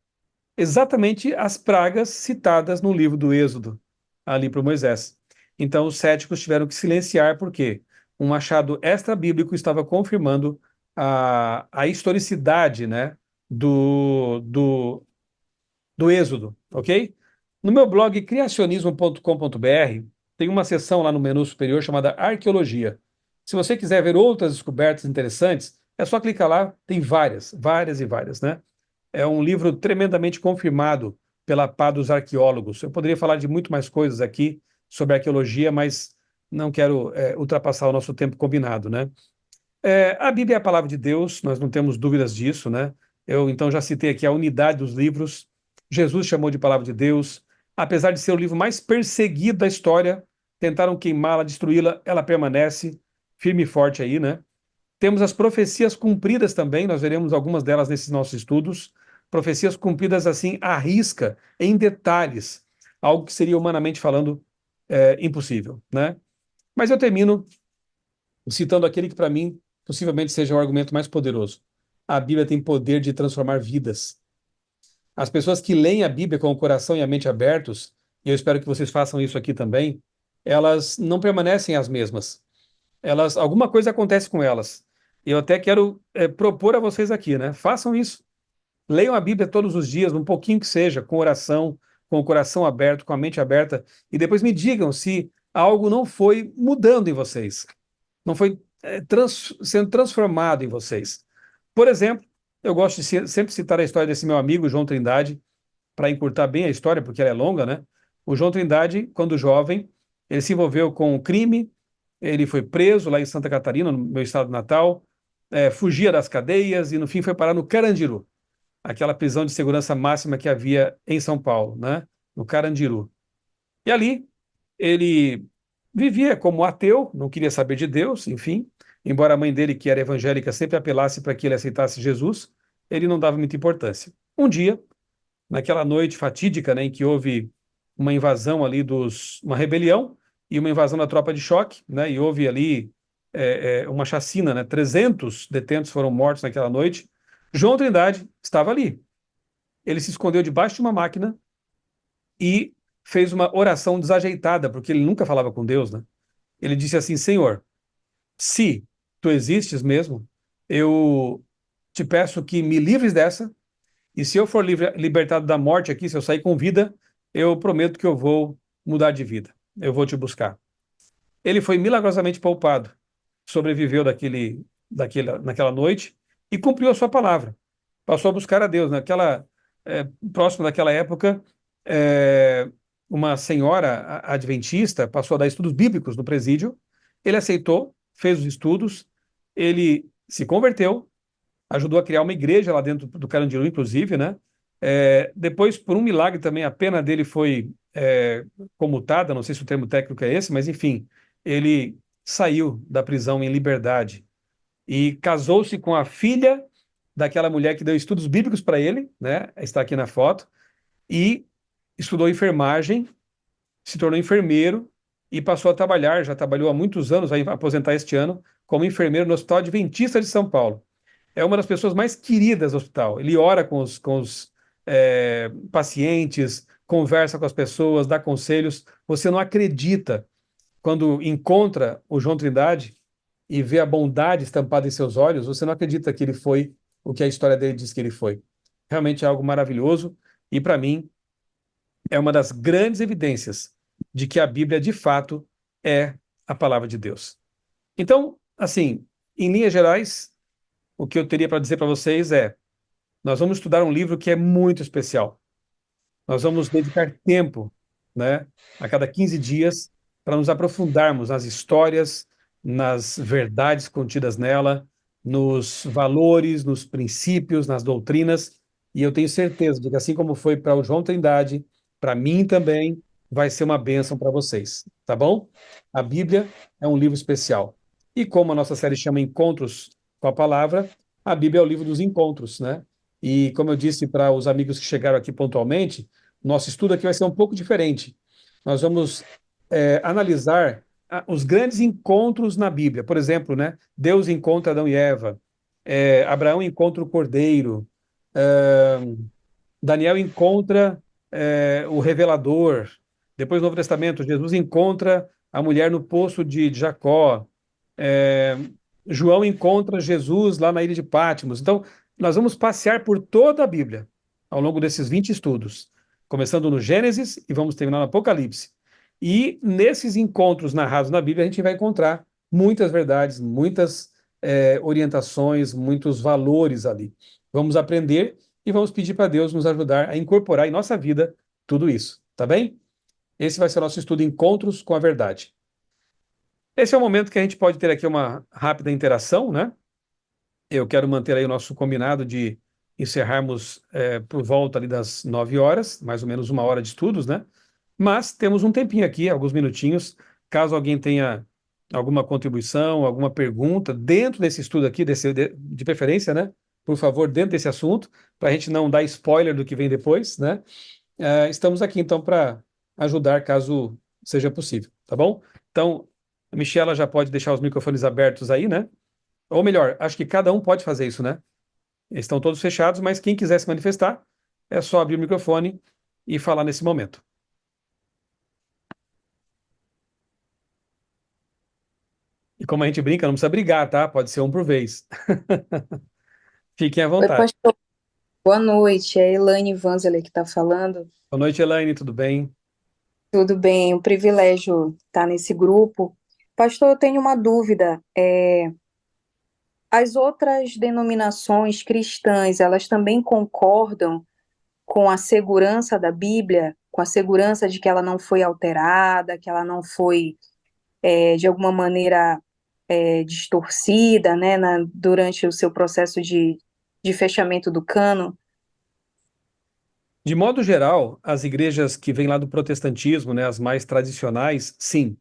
exatamente as pragas citadas no livro do Êxodo, ali para Moisés. Então, os céticos tiveram que silenciar, porque um achado extra-bíblico estava confirmando a historicidade, né, do Êxodo, ok? No meu blog criacionismo.com.br tem uma seção lá no menu superior chamada Arqueologia. Se você quiser ver outras descobertas interessantes, é só clicar lá, tem várias, várias e várias, né? É um livro tremendamente confirmado pela pá dos arqueólogos. Eu poderia falar de muito mais coisas aqui sobre arqueologia, mas não quero ultrapassar o nosso tempo combinado, né? A Bíblia é a palavra de Deus, nós não temos dúvidas disso, né? Eu então já citei aqui a unidade dos livros. Jesus chamou de palavra de Deus. Apesar de ser o livro mais perseguido da história, tentaram queimá-la, destruí-la, ela permanece firme e forte aí, né? Temos as profecias cumpridas também, nós veremos algumas delas nesses nossos estudos. Profecias cumpridas assim, à risca, em detalhes, algo que seria humanamente falando impossível, né? Mas eu termino citando aquele que para mim possivelmente seja o argumento mais poderoso. A Bíblia tem poder de transformar vidas. As pessoas que leem a Bíblia com o coração e a mente abertos, e eu espero que vocês façam isso aqui também, elas não permanecem as mesmas. Alguma coisa acontece com elas. Eu até quero propor a vocês aqui, né? Façam isso. Leiam a Bíblia todos os dias, um pouquinho que seja, com oração, com o coração aberto, com a mente aberta, e depois me digam se algo não foi mudando em vocês, não foi sendo transformado em vocês. Por exemplo, eu gosto de sempre citar a história desse meu amigo, João Trindade, para encurtar bem a história, porque ela é longa, né? O João Trindade, quando jovem, ele se envolveu com o crime, ele foi preso lá em Santa Catarina, no meu estado natal, fugia das cadeias e, no fim, foi parar no Carandiru, aquela prisão de segurança máxima que havia em São Paulo, né? No Carandiru. E ali ele vivia como ateu, não queria saber de Deus, enfim, embora a mãe dele, que era evangélica, sempre apelasse para que ele aceitasse Jesus, ele não dava muita importância. Um dia, naquela noite fatídica, né, em que houve uma invasão ali uma rebelião e uma invasão da tropa de choque, né, e houve ali uma chacina, né, 300 detentos foram mortos naquela noite. João Trindade estava ali. Ele se escondeu debaixo de uma máquina e fez uma oração desajeitada, porque ele nunca falava com Deus, né? Ele disse assim: Senhor, se tu existes mesmo, eu te peço que me livres dessa, e se eu for libertado da morte aqui, se eu sair com vida, eu prometo que eu vou mudar de vida. Eu vou te buscar. Ele foi milagrosamente poupado, sobreviveu naquela noite e cumpriu a sua palavra. Passou a buscar a Deus. Próximo daquela época, é, uma senhora adventista passou a dar estudos bíblicos no presídio. Ele aceitou, fez os estudos, ele se converteu, ajudou a criar uma igreja lá dentro do Carandiru, inclusive, né? Depois, por um milagre também, a pena dele foi comutada, não sei se o termo técnico é esse, mas enfim, ele saiu da prisão em liberdade e casou-se com a filha daquela mulher que deu estudos bíblicos para ele, né? Está aqui na foto, e estudou enfermagem, se tornou enfermeiro e passou a trabalhar, já trabalhou há muitos anos, vai aposentar este ano, como enfermeiro no Hospital Adventista de São Paulo. É uma das pessoas mais queridas do hospital. Ele ora com os pacientes, conversa com as pessoas, dá conselhos. Você não acredita quando encontra o João Trindade e vê a bondade estampada em seus olhos, você não acredita que ele foi o que a história dele diz que ele foi. Realmente é algo maravilhoso e, para mim, é uma das grandes evidências de que a Bíblia, de fato, é a palavra de Deus. Então, assim, em linhas gerais, o que eu teria para dizer para vocês é: nós vamos estudar um livro que é muito especial. Nós vamos dedicar tempo, né, a cada 15 dias para nos aprofundarmos nas histórias, nas verdades contidas nela, nos valores, nos princípios, nas doutrinas. E eu tenho certeza de que, assim como foi para o João Trindade, para mim também vai ser uma bênção para vocês, tá bom? A Bíblia é um livro especial. E como a nossa série chama Encontros com a Palavra, a Bíblia é o livro dos encontros, né? E como eu disse para os amigos que chegaram aqui pontualmente, nosso estudo aqui vai ser um pouco diferente. Nós vamos analisar os grandes encontros na Bíblia. Por exemplo, né, Deus encontra Adão e Eva, Abraão encontra o Cordeiro, é, Daniel encontra o Revelador. Depois, no Novo Testamento, Jesus encontra a mulher no poço de Jacó. É, João encontra Jesus lá na ilha de Patmos. Então, nós vamos passear por toda a Bíblia ao longo desses 20 estudos, começando no Gênesis e vamos terminar no Apocalipse. E nesses encontros narrados na Bíblia, a gente vai encontrar muitas verdades, muitas orientações, muitos valores ali. Vamos aprender e vamos pedir para Deus nos ajudar a incorporar em nossa vida tudo isso, tá bem? Esse vai ser o nosso estudo Encontros com a Verdade. Esse é o momento que a gente pode ter aqui uma rápida interação, né? Eu quero manter aí o nosso combinado de encerrarmos por volta ali das 9 horas, mais ou menos uma hora de estudos, né? Mas temos um tempinho aqui, alguns minutinhos, Caso alguém tenha alguma contribuição, alguma pergunta dentro desse estudo aqui, de preferência, né? Por favor, dentro desse assunto, para a gente não dar spoiler do que vem depois, né? Estamos aqui então para ajudar caso seja possível, tá bom? Então, a Michela já pode deixar os microfones abertos aí, né? Ou melhor, acho que cada um pode fazer isso, né? Eles estão todos fechados, mas quem quiser se manifestar, é só abrir o microfone e falar nesse momento. E como a gente brinca, não precisa brigar, tá? Pode ser um por vez. Fiquem à Oi, vontade. pastor. Boa noite. É a Elaine Vanzeler que está falando. Boa noite, Elaine, tudo bem? Tudo bem? Um privilégio estar nesse grupo. Pastor, eu tenho uma dúvida. As outras denominações cristãs, elas também concordam com a segurança da Bíblia, com a segurança de que ela não foi alterada, que ela não foi, de alguma maneira, distorcida, né, durante o seu processo de fechamento do cânon? De modo geral, as igrejas que vêm lá do protestantismo, né, as mais tradicionais, sim,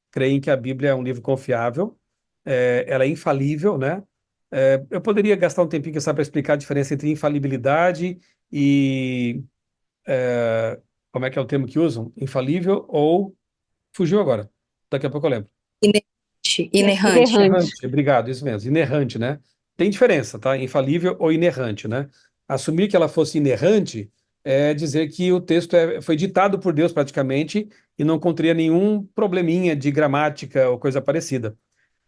creem que a Bíblia é um livro confiável, ela é infalível, né? Eu poderia gastar um tempinho para explicar a diferença entre infalibilidade e como é que é o termo que usam? Infalível ou fugiu agora? Daqui a pouco eu lembro. Inerrante, inerrante. Inerrante. Inerrante, obrigado, isso mesmo, inerrante, né? Tem diferença, tá? Infalível ou inerrante, né? Assumir que ela fosse inerrante é dizer que o texto foi ditado por Deus praticamente e não conteria nenhum probleminha de gramática ou coisa parecida. Pra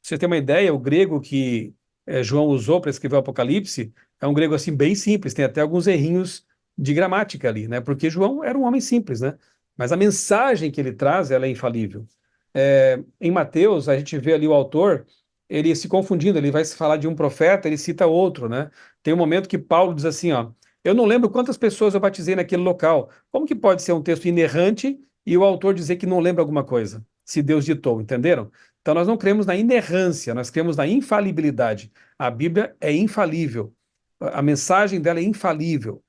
você ter uma ideia, o grego que João usou para escrever o Apocalipse é um grego assim bem simples, tem até alguns errinhos de gramática ali, né? Porque João era um homem simples, né? Mas a mensagem que ele traz, ela é infalível. Em Mateus, a gente vê ali o autor, ele se confundindo, ele vai se falar de um profeta, ele cita outro, né? Tem um momento que Paulo diz assim, ó, eu não lembro quantas pessoas eu batizei naquele local. Como que pode ser um texto inerrante e o autor dizer que não lembra alguma coisa? Se Deus ditou, entenderam? Então nós não cremos na inerrância, nós cremos na infalibilidade. A Bíblia é infalível, a mensagem dela é infalível.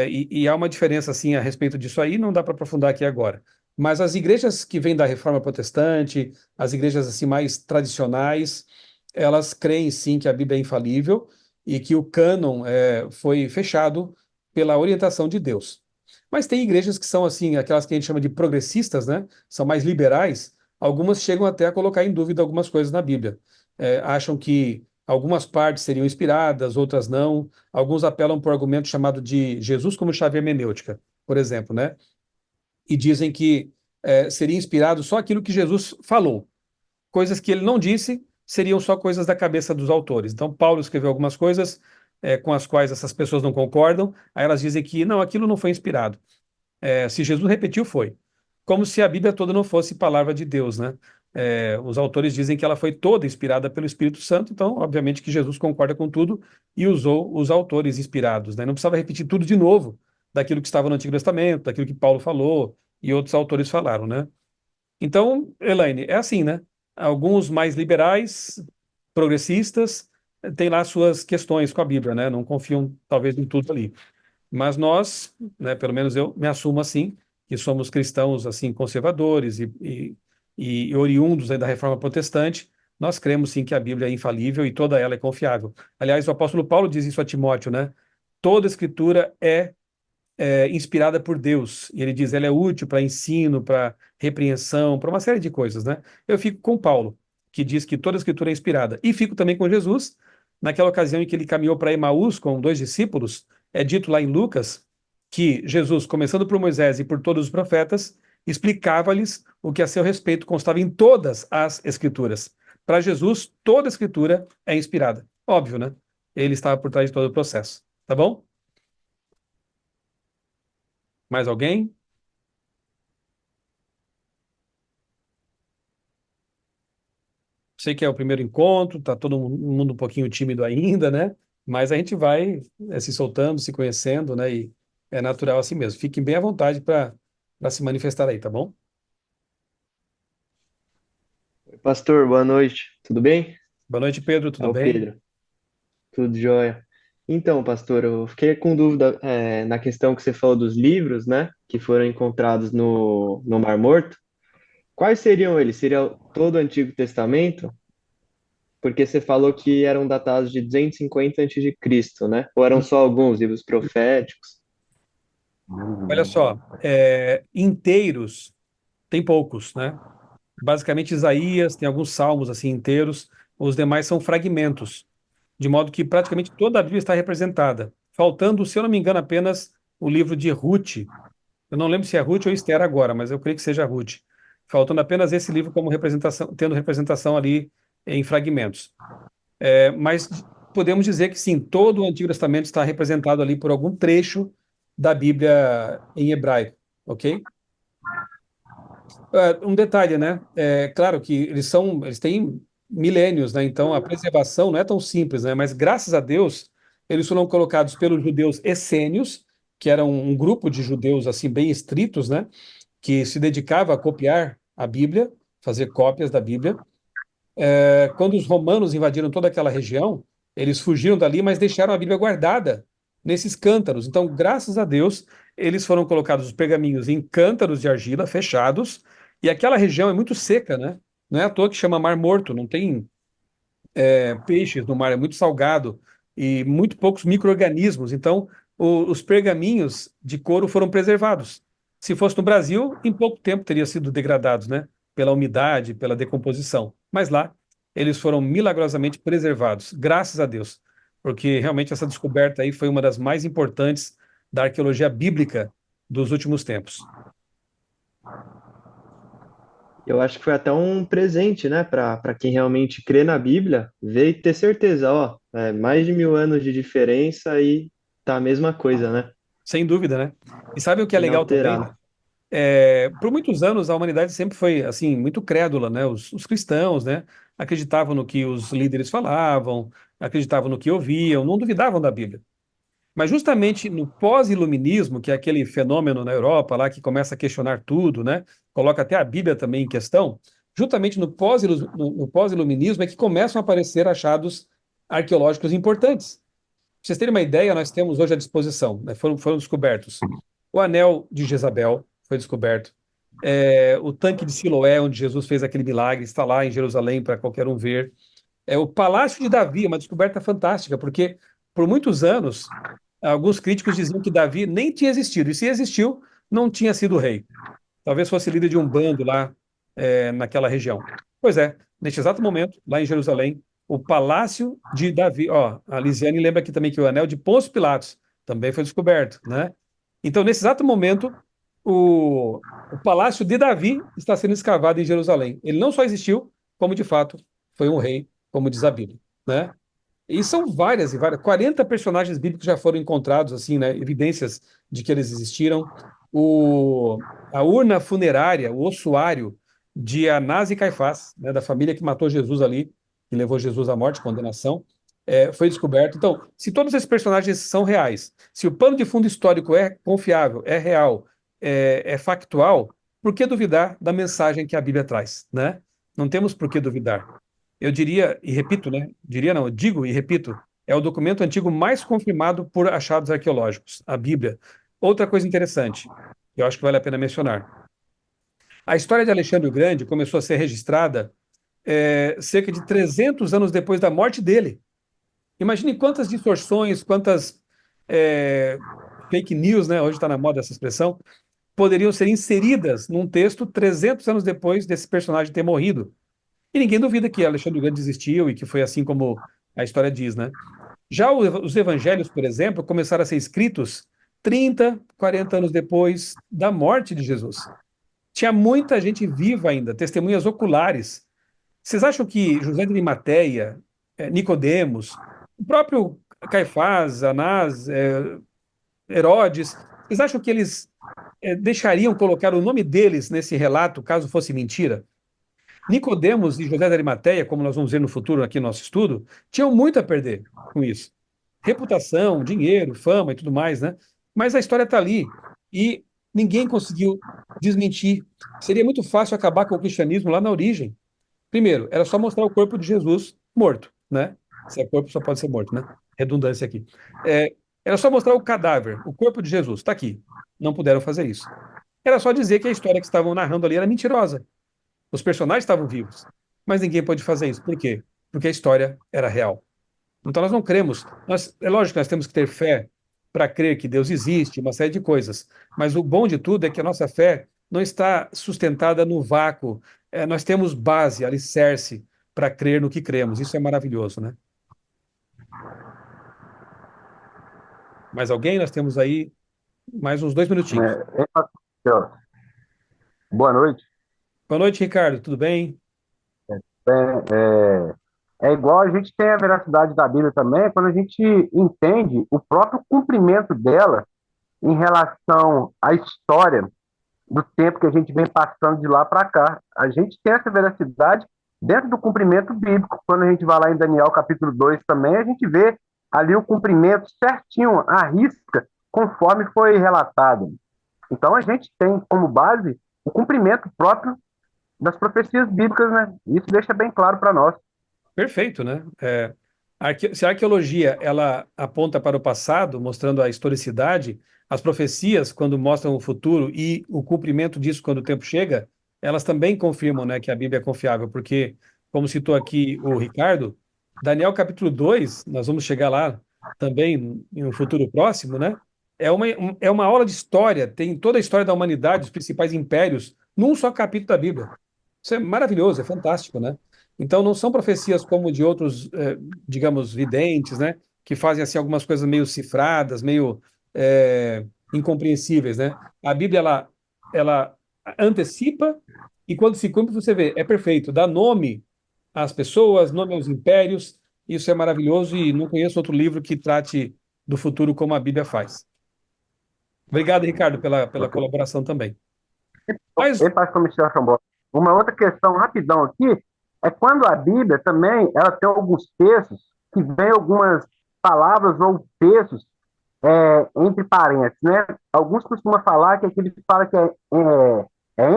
E há uma diferença assim a respeito disso aí, não dá para aprofundar aqui agora. Mas as igrejas que vêm da Reforma Protestante, as igrejas assim mais tradicionais, elas creem sim que a Bíblia é infalível e que o cânon foi fechado pela orientação de Deus. Mas tem igrejas que são assim, aquelas que a gente chama de progressistas, né? São mais liberais. Algumas chegam até a colocar em dúvida algumas coisas na Bíblia. Acham que algumas partes seriam inspiradas, outras não. Alguns apelam por argumento chamado de Jesus como chave hermenêutica, por exemplo, né? E dizem que seria inspirado só aquilo que Jesus falou. Coisas que ele não disse seriam só coisas da cabeça dos autores. Então, Paulo escreveu algumas coisas com as quais essas pessoas não concordam, aí elas dizem que não, aquilo não foi inspirado. Se Jesus repetiu, foi. Como se a Bíblia toda não fosse palavra de Deus, né? Os autores dizem que ela foi toda inspirada pelo Espírito Santo, então, obviamente, que Jesus concorda com tudo e usou os autores inspirados, né? Não precisava repetir tudo de novo daquilo que estava no Antigo Testamento, daquilo que Paulo falou e outros autores falaram, né? Então, Elaine, é assim, né? Alguns mais liberais, progressistas, têm lá suas questões com a Bíblia, né? Não confiam, talvez, em tudo ali. Mas nós, né, pelo menos eu me assumo assim, que somos cristãos assim conservadores e oriundos aí da Reforma Protestante, nós cremos sim que a Bíblia é infalível e toda ela é confiável. Aliás, o apóstolo Paulo diz isso a Timóteo, né? Toda escritura é inspirada por Deus. E ele diz, ela é útil para ensino, para repreensão, para uma série de coisas, né? Eu fico com Paulo, que diz que toda a escritura é inspirada. E fico também com Jesus, naquela ocasião em que ele caminhou para Emaús com dois discípulos, é dito lá em Lucas que Jesus, começando por Moisés e por todos os profetas, explicava-lhes o que a seu respeito constava em todas as escrituras. Para Jesus, toda a escritura é inspirada. Óbvio, né? Ele estava por trás de todo o processo. Tá bom? Mais alguém? Sei que é o primeiro encontro, tá todo mundo um pouquinho tímido ainda, né? Mas a gente vai se soltando, se conhecendo, né? E é natural assim mesmo. Fiquem bem à vontade para se manifestar aí, tá bom? Oi, pastor, boa noite. Tudo bem? Boa noite, Pedro, É tudo o bem? Pedro. Tudo jóia. Então, pastor, eu fiquei com dúvida, na questão que você falou dos livros, né, que foram encontrados no Mar Morto. Quais seriam eles? Seria todo o Antigo Testamento? Porque você falou que eram datados de 250 a.C., né? Ou eram só alguns livros proféticos? Olha só, inteiros tem poucos, né? Basicamente Isaías, tem alguns salmos assim inteiros, os demais são fragmentos, de modo que praticamente toda a Bíblia está representada, faltando, se eu não me engano, apenas o livro de Ruth. Eu não lembro se é Ruth ou Esther agora, mas eu creio que seja Ruth. Faltando apenas esse livro como representação, tendo representação ali em fragmentos. Mas podemos dizer que sim, todo o Antigo Testamento está representado ali por algum trecho da Bíblia em hebraico, ok? Um detalhe, né? É claro que eles têm milênios, né? Então a preservação não é tão simples, né? Mas graças a Deus eles foram colocados pelos judeus essênios, que eram um grupo de judeus assim bem estritos, né? Que se dedicava a copiar a Bíblia, fazer cópias da Bíblia. Quando os romanos invadiram toda aquela região, eles fugiram dali, mas deixaram a Bíblia guardada nesses cântaros. Então, graças a Deus, eles foram colocados os pergaminhos em cântaros de argila fechados, e aquela região é muito seca, né? Não é à toa que chama Mar Morto, não tem peixes no mar, é muito salgado e muito poucos micro-organismos. Então, os pergaminhos de couro foram preservados. Se fosse no Brasil, em pouco tempo teriam sido degradados, né? Pela umidade, pela decomposição. Mas lá, eles foram milagrosamente preservados, graças a Deus. Porque realmente essa descoberta aí foi uma das mais importantes da arqueologia bíblica dos últimos tempos. Eu acho que foi até um presente, né, para quem realmente crê na Bíblia, ver e ter certeza, ó, mais de 1.000 anos de diferença e tá a mesma coisa, né? Sem dúvida, né? E sabe o que é legal também? Inalterado. Por muitos anos a humanidade sempre foi assim muito crédula, né? Os cristãos, né, acreditavam no que os líderes falavam, acreditavam no que ouviam, não duvidavam da Bíblia. Mas justamente no pós-iluminismo, que é aquele fenômeno na Europa lá que começa a questionar tudo, né? Coloca até a Bíblia também em questão. Justamente no pós-iluminismo é que começam a aparecer achados arqueológicos importantes. Pra vocês terem uma ideia, nós temos hoje à disposição, né, foram descobertos o anel de Jezabel, foi descoberto. O tanque de Siloé, onde Jesus fez aquele milagre, está lá em Jerusalém para qualquer um ver. O Palácio de Davi, uma descoberta fantástica, porque por muitos anos alguns críticos diziam que Davi nem tinha existido, e se existiu, não tinha sido rei. Talvez fosse líder de um bando lá, naquela região. Pois é, neste exato momento, lá em Jerusalém, o Palácio de Davi, ó, a Lisiane lembra aqui também que o anel de Pôncio Pilatos também foi descoberto, né? Então, nesse exato momento, o Palácio de Davi está sendo escavado em Jerusalém. Ele não só existiu, como de fato foi um rei, como diz a Bíblia, né? E são várias e várias, 40 personagens bíblicos já foram encontrados, assim, né? Evidências de que eles existiram. A urna funerária, o ossuário de Anás e Caifás, né? Da família que matou Jesus ali, que levou Jesus à morte, condenação, foi descoberto. Então, se todos esses personagens são reais, se o pano de fundo histórico é confiável, é real, é factual, por que duvidar da mensagem que a Bíblia traz, né? Não temos por que duvidar. Eu diria, e repito, né? Diria não, eu digo e repito, é o documento antigo mais confirmado por achados arqueológicos, a Bíblia. Outra coisa interessante, que eu acho que vale a pena mencionar. A história de Alexandre o Grande começou a ser registrada cerca de 300 anos depois da morte dele. Imagine quantas distorções, quantas é, fake news, né? Hoje está na moda essa expressão, poderiam ser inseridas num texto 300 anos depois desse personagem ter morrido. E ninguém duvida que Alexandre o Grande existiu e que foi assim como a história diz, né? Já os evangelhos, por exemplo, começaram a ser escritos 30, 40 anos depois da morte de Jesus. Tinha muita gente viva ainda, testemunhas oculares. Vocês acham que José de Arimateia, Nicodemos, o próprio Caifás, Anás, Herodes, vocês acham que eles deixariam colocar o nome deles nesse relato caso fosse mentira? Nicodemos e José de Arimateia, como nós vamos ver no futuro aqui no nosso estudo, tinham muito a perder com isso. Reputação, dinheiro, fama e tudo mais, né? Mas a história está ali e ninguém conseguiu desmentir. Seria muito fácil acabar com o cristianismo lá na origem. Primeiro, era só mostrar o corpo de Jesus morto, né? Se é corpo, só pode ser morto, né? Redundância aqui. Era só mostrar o cadáver, o corpo de Jesus, está aqui. Não puderam fazer isso. Era só dizer que a história que estavam narrando ali era mentirosa. Os personagens estavam vivos, mas ninguém pôde fazer isso. Por quê? Porque a história era real. Então nós não cremos. É lógico que nós temos que ter fé para crer que Deus existe, uma série de coisas. Mas o bom de tudo é que a nossa fé não está sustentada no vácuo. Nós temos base, alicerce para crer no que cremos. Isso é maravilhoso, né? Mais alguém? Nós temos aí mais uns 2 minutinhos. Ó, boa noite. Boa noite, Ricardo. Tudo bem? É igual a gente tem a veracidade da Bíblia também, quando a gente entende o próprio cumprimento dela em relação à história do tempo que a gente vem passando de lá para cá. A gente tem essa veracidade dentro do cumprimento bíblico. Quando a gente vai lá em Daniel capítulo 2 também, a gente vê ali o cumprimento certinho, à risca, conforme foi relatado. Então a gente tem como base o cumprimento próprio das profecias bíblicas, né? Isso deixa bem claro para nós. Perfeito, né? Se a arqueologia ela aponta para o passado, mostrando a historicidade, as profecias, quando mostram o futuro e o cumprimento disso quando o tempo chega, elas também confirmam, né, que a Bíblia é confiável, porque, como citou aqui o Ricardo, Daniel capítulo 2, nós vamos chegar lá também em um futuro próximo, né? É uma aula de história, tem toda a história da humanidade, os principais impérios, num só capítulo da Bíblia. Isso é maravilhoso, é fantástico, né? Então, não são profecias como de outros, digamos, videntes, né? Que fazem assim algumas coisas meio cifradas, meio incompreensíveis, né? A Bíblia ela antecipa e quando se cumpre você vê, é perfeito, dá nome às pessoas, nome aos impérios. Isso é maravilhoso e não conheço outro livro que trate do futuro como a Bíblia faz. Obrigado, Ricardo, pela Ok. colaboração também. Mas Ei, pastor Michel Chambó, uma outra questão rapidão aqui é quando a Bíblia também ela tem alguns textos que vem algumas palavras ou textos entre parênteses, né? Alguns costumam falar que aquele que fala que é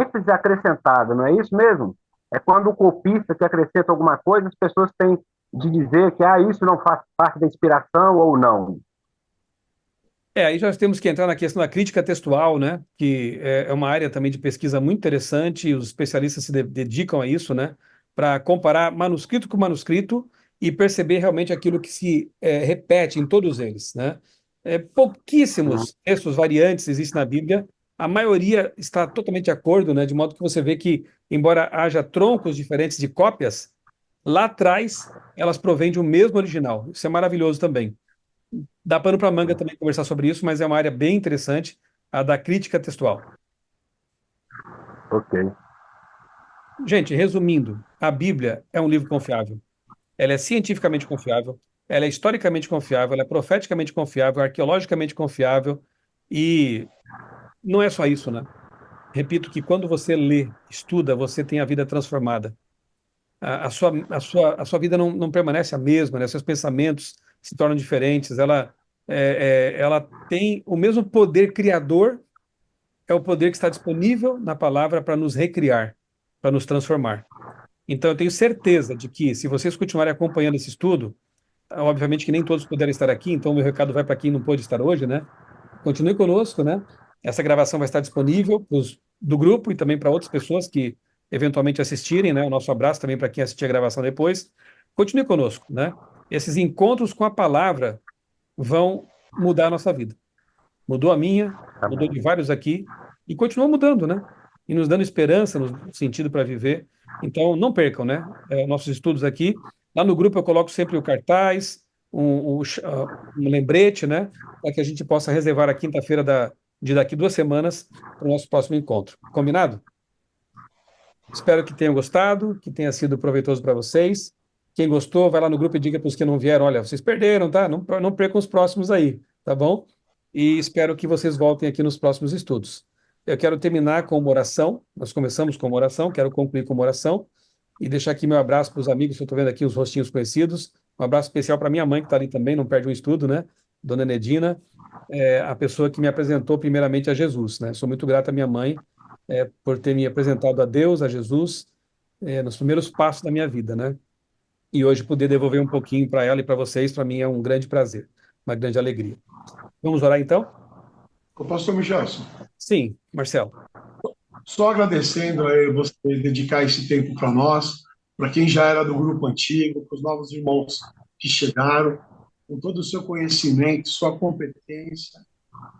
ênfase acrescentada, não é isso mesmo? É quando o copista que acrescenta alguma coisa, as pessoas têm de dizer que isso não faz parte da inspiração ou não. aí nós temos que entrar na questão da crítica textual, né? Que é uma área também de pesquisa muito interessante, e os especialistas se dedicam a isso, né? Para comparar manuscrito com manuscrito e perceber realmente aquilo que se repete em todos eles, né? Uhum. Pouquíssimos textos variantes existem na Bíblia, a maioria está totalmente de acordo, né? De modo que você vê que, embora haja troncos diferentes de cópias, lá atrás elas provêm de um mesmo original. Isso é maravilhoso também. Dá pano para manga também conversar sobre isso, mas é uma área bem interessante, a da crítica textual. Ok. Gente, resumindo, a Bíblia é um livro confiável. Ela é cientificamente confiável, ela é historicamente confiável, ela é profeticamente confiável, arqueologicamente confiável e não é só isso, né? Repito que quando você lê, estuda, você tem a vida transformada. A sua vida não permanece a mesma, né? Seus pensamentos se tornam diferentes. Ela tem o mesmo poder criador, é o poder que está disponível na palavra para nos recriar, para nos transformar. Então, eu tenho certeza de que, se vocês continuarem acompanhando esse estudo, obviamente que nem todos puderam estar aqui, então o meu recado vai para quem não pôde estar hoje, né? Continue conosco, né? Essa gravação vai estar disponível do grupo e também para outras pessoas que eventualmente assistirem, né? O nosso abraço também para quem assistir a gravação depois. Continue conosco, né? Esses encontros com a palavra vão mudar a nossa vida. Mudou a minha, mudou de vários aqui e continua mudando, né? E nos dando esperança, nos dando sentido para viver. Então, não percam, né? Nossos estudos aqui. Lá no grupo eu coloco sempre o cartaz, um lembrete, né? Para que a gente possa reservar a quinta-feira de daqui 2 semanas para o nosso próximo encontro. Combinado? Espero que tenham gostado, que tenha sido proveitoso para vocês. Quem gostou, vai lá no grupo e diga para os que não vieram, olha, vocês perderam, tá? Não percam os próximos aí, tá bom? E espero que vocês voltem aqui nos próximos estudos. Eu quero terminar com uma oração. Nós começamos com uma oração, quero concluir com uma oração e deixar aqui meu abraço para os amigos, que eu estou vendo aqui os rostinhos conhecidos. Um abraço especial para minha mãe, que está ali também, não perde um estudo, né? Dona Nedina, a pessoa que me apresentou primeiramente a Jesus, né? Sou muito grato à minha mãe, por ter me apresentado a Deus, a Jesus, nos primeiros passos da minha vida, né? E hoje poder devolver um pouquinho para ela e para vocês, para mim é um grande prazer, uma grande alegria. Vamos orar então? Ô, pastor Michel, Sim, Marcelo. Só agradecendo aí você dedicar esse tempo para nós, para quem já era do grupo antigo, para os novos irmãos que chegaram, com todo o seu conhecimento, sua competência,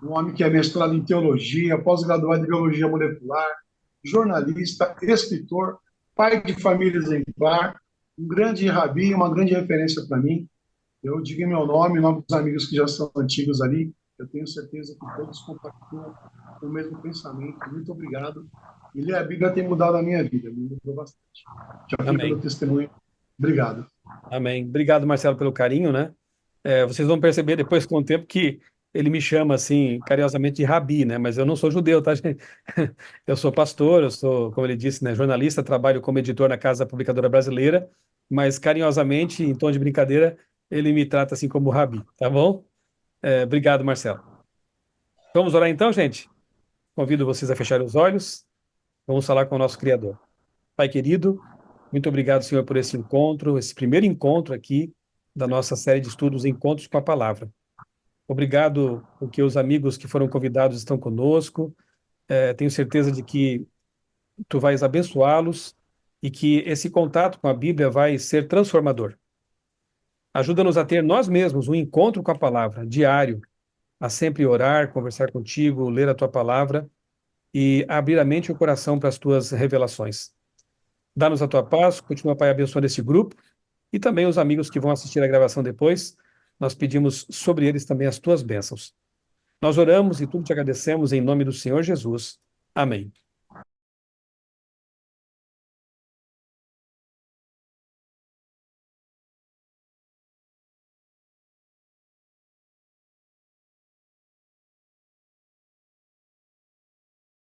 um homem que é mestrado em teologia, pós-graduado em biologia molecular, jornalista, escritor, pai de família exemplar, um grande rabi, uma grande referência para mim. Eu digo em meu nome, em nome dos amigos que já são antigos ali, eu tenho certeza que todos compactuam com o mesmo pensamento. Muito obrigado. E ler a Bíblia tem mudado a minha vida, me mudou bastante. Já fica Amém. meu testemunho. Obrigado. Amém. Obrigado, Marcelo, pelo carinho, né? Vocês vão perceber depois com o tempo que ele me chama assim, carinhosamente de Rabi, né? Mas eu não sou judeu, tá, gente? Eu sou pastor, eu sou, como ele disse, né, jornalista, trabalho como editor na Casa Publicadora Brasileira, mas carinhosamente, em tom de brincadeira, ele me trata assim como Rabi, tá bom? Obrigado, Marcelo. Vamos orar então, gente? Convido vocês a fecharem os olhos. Vamos falar com o nosso Criador. Pai querido, muito obrigado, Senhor, por esse encontro, esse primeiro encontro aqui da nossa série de estudos Encontros com a Palavra. Obrigado porque os amigos que foram convidados estão conosco. Tenho certeza de que tu vais abençoá-los e que esse contato com a Bíblia vai ser transformador. Ajuda-nos a ter nós mesmos um encontro com a palavra diário, a sempre orar, conversar contigo, ler a tua palavra e abrir a mente e o coração para as tuas revelações. Dá-nos a tua paz, continua, Pai, abençoando esse grupo e também os amigos que vão assistir a gravação depois. Nós pedimos sobre eles também as tuas bênçãos. Nós oramos e tudo te agradecemos em nome do Senhor Jesus. Amém.